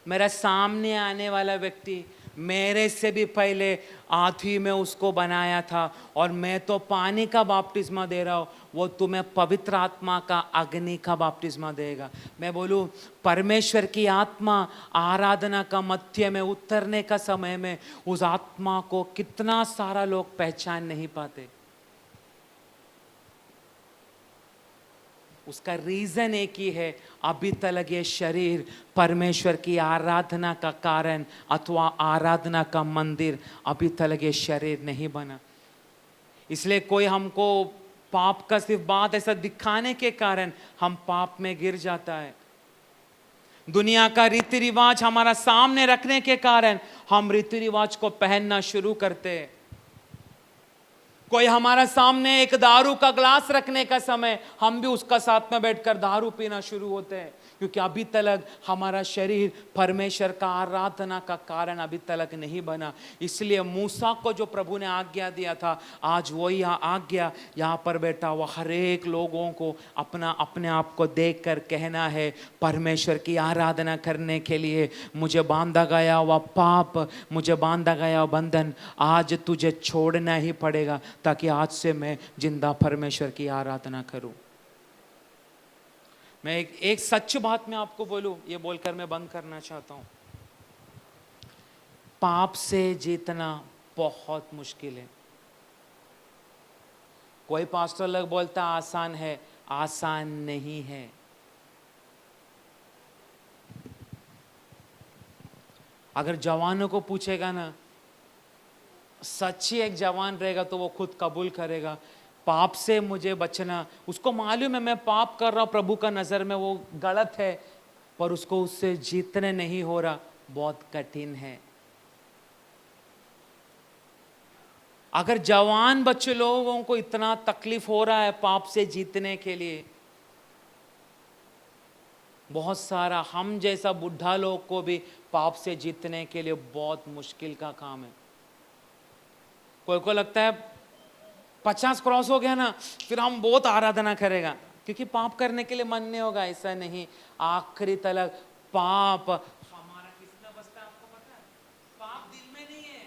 मेरा सामने आने वाला व्यक्ति मेरे से भी पहले आठवीं में उसको बनाया था, और मैं तो पानी का बपतिस्मा दे रहा हूँ, वो तुम्हें पवित्र आत्मा का अग्नि का बपतिस्मा देगा। मैं बोलूँ, परमेश्वर की आत्मा आराधना का मध्य में उतरने का समय में उस आत्मा को कितना सारा लोग पहचान नहीं पाते। उसका रीजन एक ही है, अभी तक ये शरीर परमेश्वर की आराधना का कारण अथवा आराधना का मंदिर अभी तक ये शरीर नहीं बना। इसलिए कोई हमको पाप का सिर्फ बात ऐसा दिखाने के कारण हम पाप में गिर जाता है। दुनिया का रीति रिवाज हमारा सामने रखने के कारण हम रीति रिवाज को पहनना शुरू करते हैं। कोई हमारा सामने एक दारू का ग्लास रखने का समय हम भी उसका साथ में बैठकर दारू पीना शुरू होते हैं, क्योंकि अभी तक हमारा शरीर परमेश्वर का आराधना का कारण अभी तक नहीं बना। इसलिए मूसा को जो प्रभु ने आज्ञा दिया था, आज वही आज्ञा यहाँ पर बैठा हुआ हर एक लोगों को अपने आप को देख कर कहना है, परमेश्वर की आराधना करने के लिए मुझे बांधा गया हुआ पाप, मुझे बांधा गया हुआ बंधन आज तुझे छोड़ना ही पड़ेगा, ताकि आज से मैं जिंदा परमेश्वर की आराधना करूं। मैं एक सच बात मैं आपको बोलूं, ये बोलकर मैं बंद करना चाहता हूं। पाप से जीतना बहुत मुश्किल है। कोई पास्टर लोग बोलता आसान है, आसान नहीं है। अगर जवानों को पूछेगा ना, सच्ची एक जवान रहेगा तो वो खुद कबूल करेगा, पाप से मुझे बचना, उसको मालूम है मैं पाप कर रहा हूं, प्रभु का नजर में वो गलत है, पर उसको उससे जीतने नहीं हो रहा, बहुत कठिन है। अगर जवान बच्चे लोगों को इतना तकलीफ हो रहा है पाप से जीतने के लिए, बहुत सारा हम जैसा बुढ़ा लोग को भी पाप से जीतने के लिए बहुत मुश्किल का काम है। कोई को लगता है 50 क्रॉस हो गया ना फिर हम बहुत आराधना करेगा, क्योंकि पाप करने के लिए मन नहीं होगा। ऐसा नहीं, आखिरी तलक पाप हमारा किसमें बसता है आपको पता है? पाप दिल में नहीं है।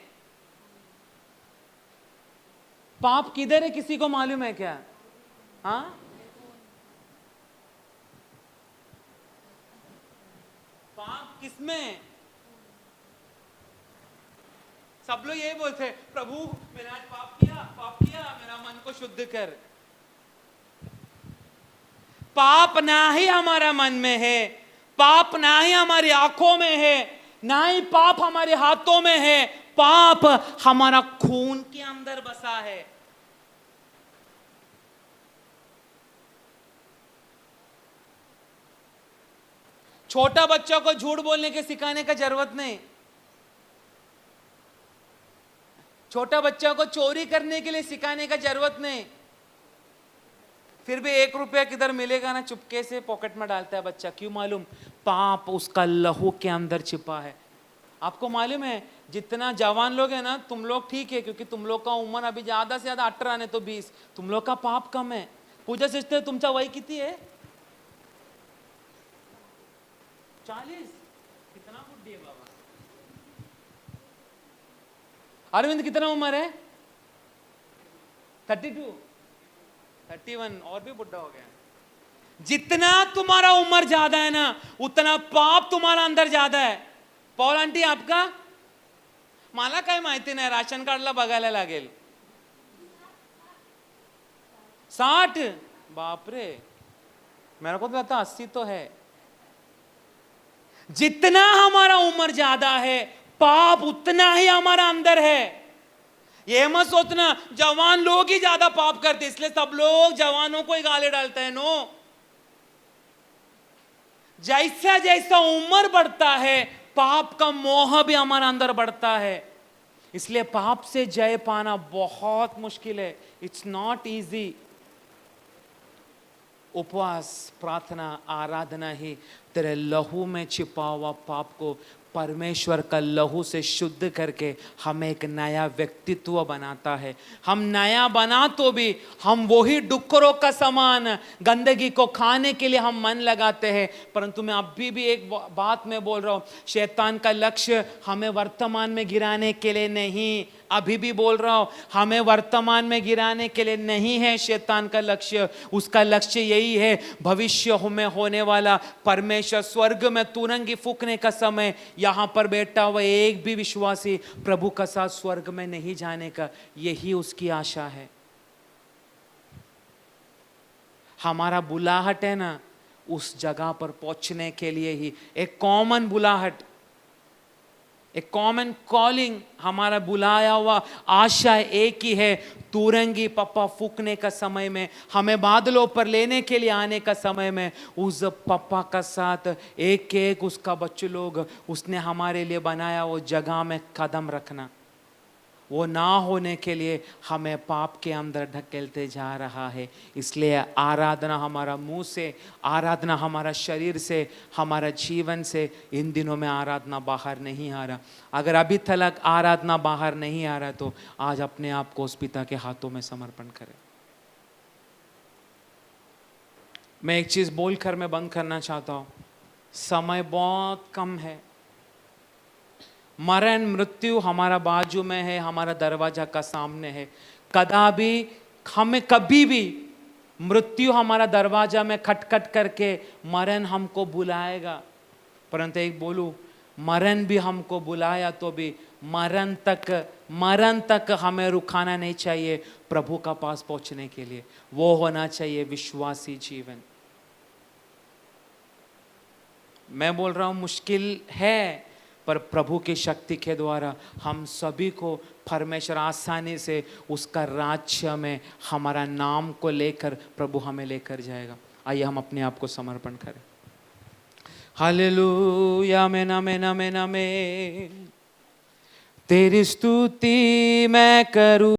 पाप किधर है किसी को मालूम है क्या? हाँ, पाप किसमें? सब लोग यही बोलते हैं, प्रभु मैंने आज पाप किया, मेरा मन को शुद्ध कर। पाप ना ही हमारा मन में है, पाप ना ही हमारी आंखों में है, ना ही पाप हमारे हाथों में है, पाप हमारा खून के अंदर बसा है। छोटा बच्चों को झूठ बोलने के सिखाने का जरूरत नहीं, छोटा बच्चा को चोरी करने के लिए सिखाने का जरूरत नहीं। फिर भी 1 रुपया किधर मिलेगा ना चुपके से पॉकेट में डालता है बच्चा, क्यों मालूम? पाप उसका लहू के अंदर छिपा है। आपको मालूम है जितना जवान लोग है ना, तुम लोग ठीक है क्योंकि तुम लोग का उम्र अभी ज्यादा से ज्यादा 18 नहीं तो 20, तुम लोग का पाप कम है। पूजा सिस्टर तुमचा वय किती है? 40? कितना बुढ़ी है बाबा। अरविंद कितना उम्र है? 32, 31, और भी बुढ़ा हो गया। जितना तुम्हारा उम्र ज्यादा है ना उतना पाप तुम्हारा अंदर ज्यादा है। पॉल आंटी आपका? मला काय माहिती नाही, राशन कार्डला बघायला लागेल। 60? बापरे, मेरे को तो लगता 80 तो है। जितना हमारा उम्र ज्यादा है पाप उतना ही हमारा अंदर है। ये मत सोचना जवान लोग ही ज्यादा पाप करते इसलिए सब लोग जवानों को ही गाली डालते हैं। नो, जैसा जैसा उम्र बढ़ता है पाप का मोह भी हमारा अंदर बढ़ता है। इसलिए पाप से जय पाना बहुत मुश्किल है। It's not easy. उपवास, प्रार्थना, आराधना ही तेरे लहू में छिपा हुआ पाप को परमेश्वर का लहू से शुद्ध करके हमें एक नया व्यक्तित्व बनाता है। हम नया बना तो भी हम वही डुक्करों का समान गंदगी को खाने के लिए हम मन लगाते हैं। परंतु मैं अभी भी एक बात मैं बोल रहा हूँ, शैतान का लक्ष्य हमें वर्तमान में गिराने के लिए नहीं, अभी भी बोल रहा हूं, हमें वर्तमान में गिराने के लिए नहीं है शैतान का लक्ष्य। उसका लक्ष्य यही है भविष्य में होने वाला परमेश्वर स्वर्ग में तुरंगी फूकने का समय यहां पर बैठा हुआ एक भी विश्वासी प्रभु का साथ स्वर्ग में नहीं जाने का, यही उसकी आशा है। हमारा बुलाहट है ना, उस जगह पर पहुंचने के लिए ही एक कॉमन बुलाहट, एक कॉमन कॉलिंग, हमारा बुलाया हुआ आशा एक ही है। तुरंगी पप्पा फूकने का समय में, हमें बादलों पर लेने के लिए आने का समय में, उस पप्पा का साथ एक एक उसका बच्चे लोग उसने हमारे लिए बनाया वो जगह में कदम रखना, वो ना होने के लिए हमें पाप के अंदर ढकेलते जा रहा है। इसलिए आराधना हमारा मुंह से, आराधना हमारा शरीर से, हमारा जीवन से, इन दिनों में आराधना बाहर नहीं आ रहा। अगर अभी तक आराधना बाहर नहीं आ रहा तो आज अपने आप को उस पिता के हाथों में समर्पण करें। मैं एक चीज बोलकर मैं बंद करना चाहता हूं, समय बहुत कम है। मरण मृत्यु हमारा बाजू में है, हमारा दरवाजा का सामने है। कभी भी मृत्यु हमारा दरवाजा में खटखट करके मरण हमको बुलाएगा। परंतु एक बोलूं, मरण भी हमको बुलाया तो भी मरण तक हमें रुकाना नहीं चाहिए प्रभु का पास पहुंचने के लिए। वो होना चाहिए विश्वासी जीवन। मैं बोल रहा हूं मुश्किल है, पर प्रभु की शक्ति के द्वारा हम सभी को परमेश्वर आसानी से उसका राज्य में हमारा नाम को लेकर प्रभु हमें लेकर जाएगा। आइए हम अपने आप को समर्पण करें। हालेलुया, आमीन आमीन आमीन आमीन। तेरी स्तुति मैं करूं।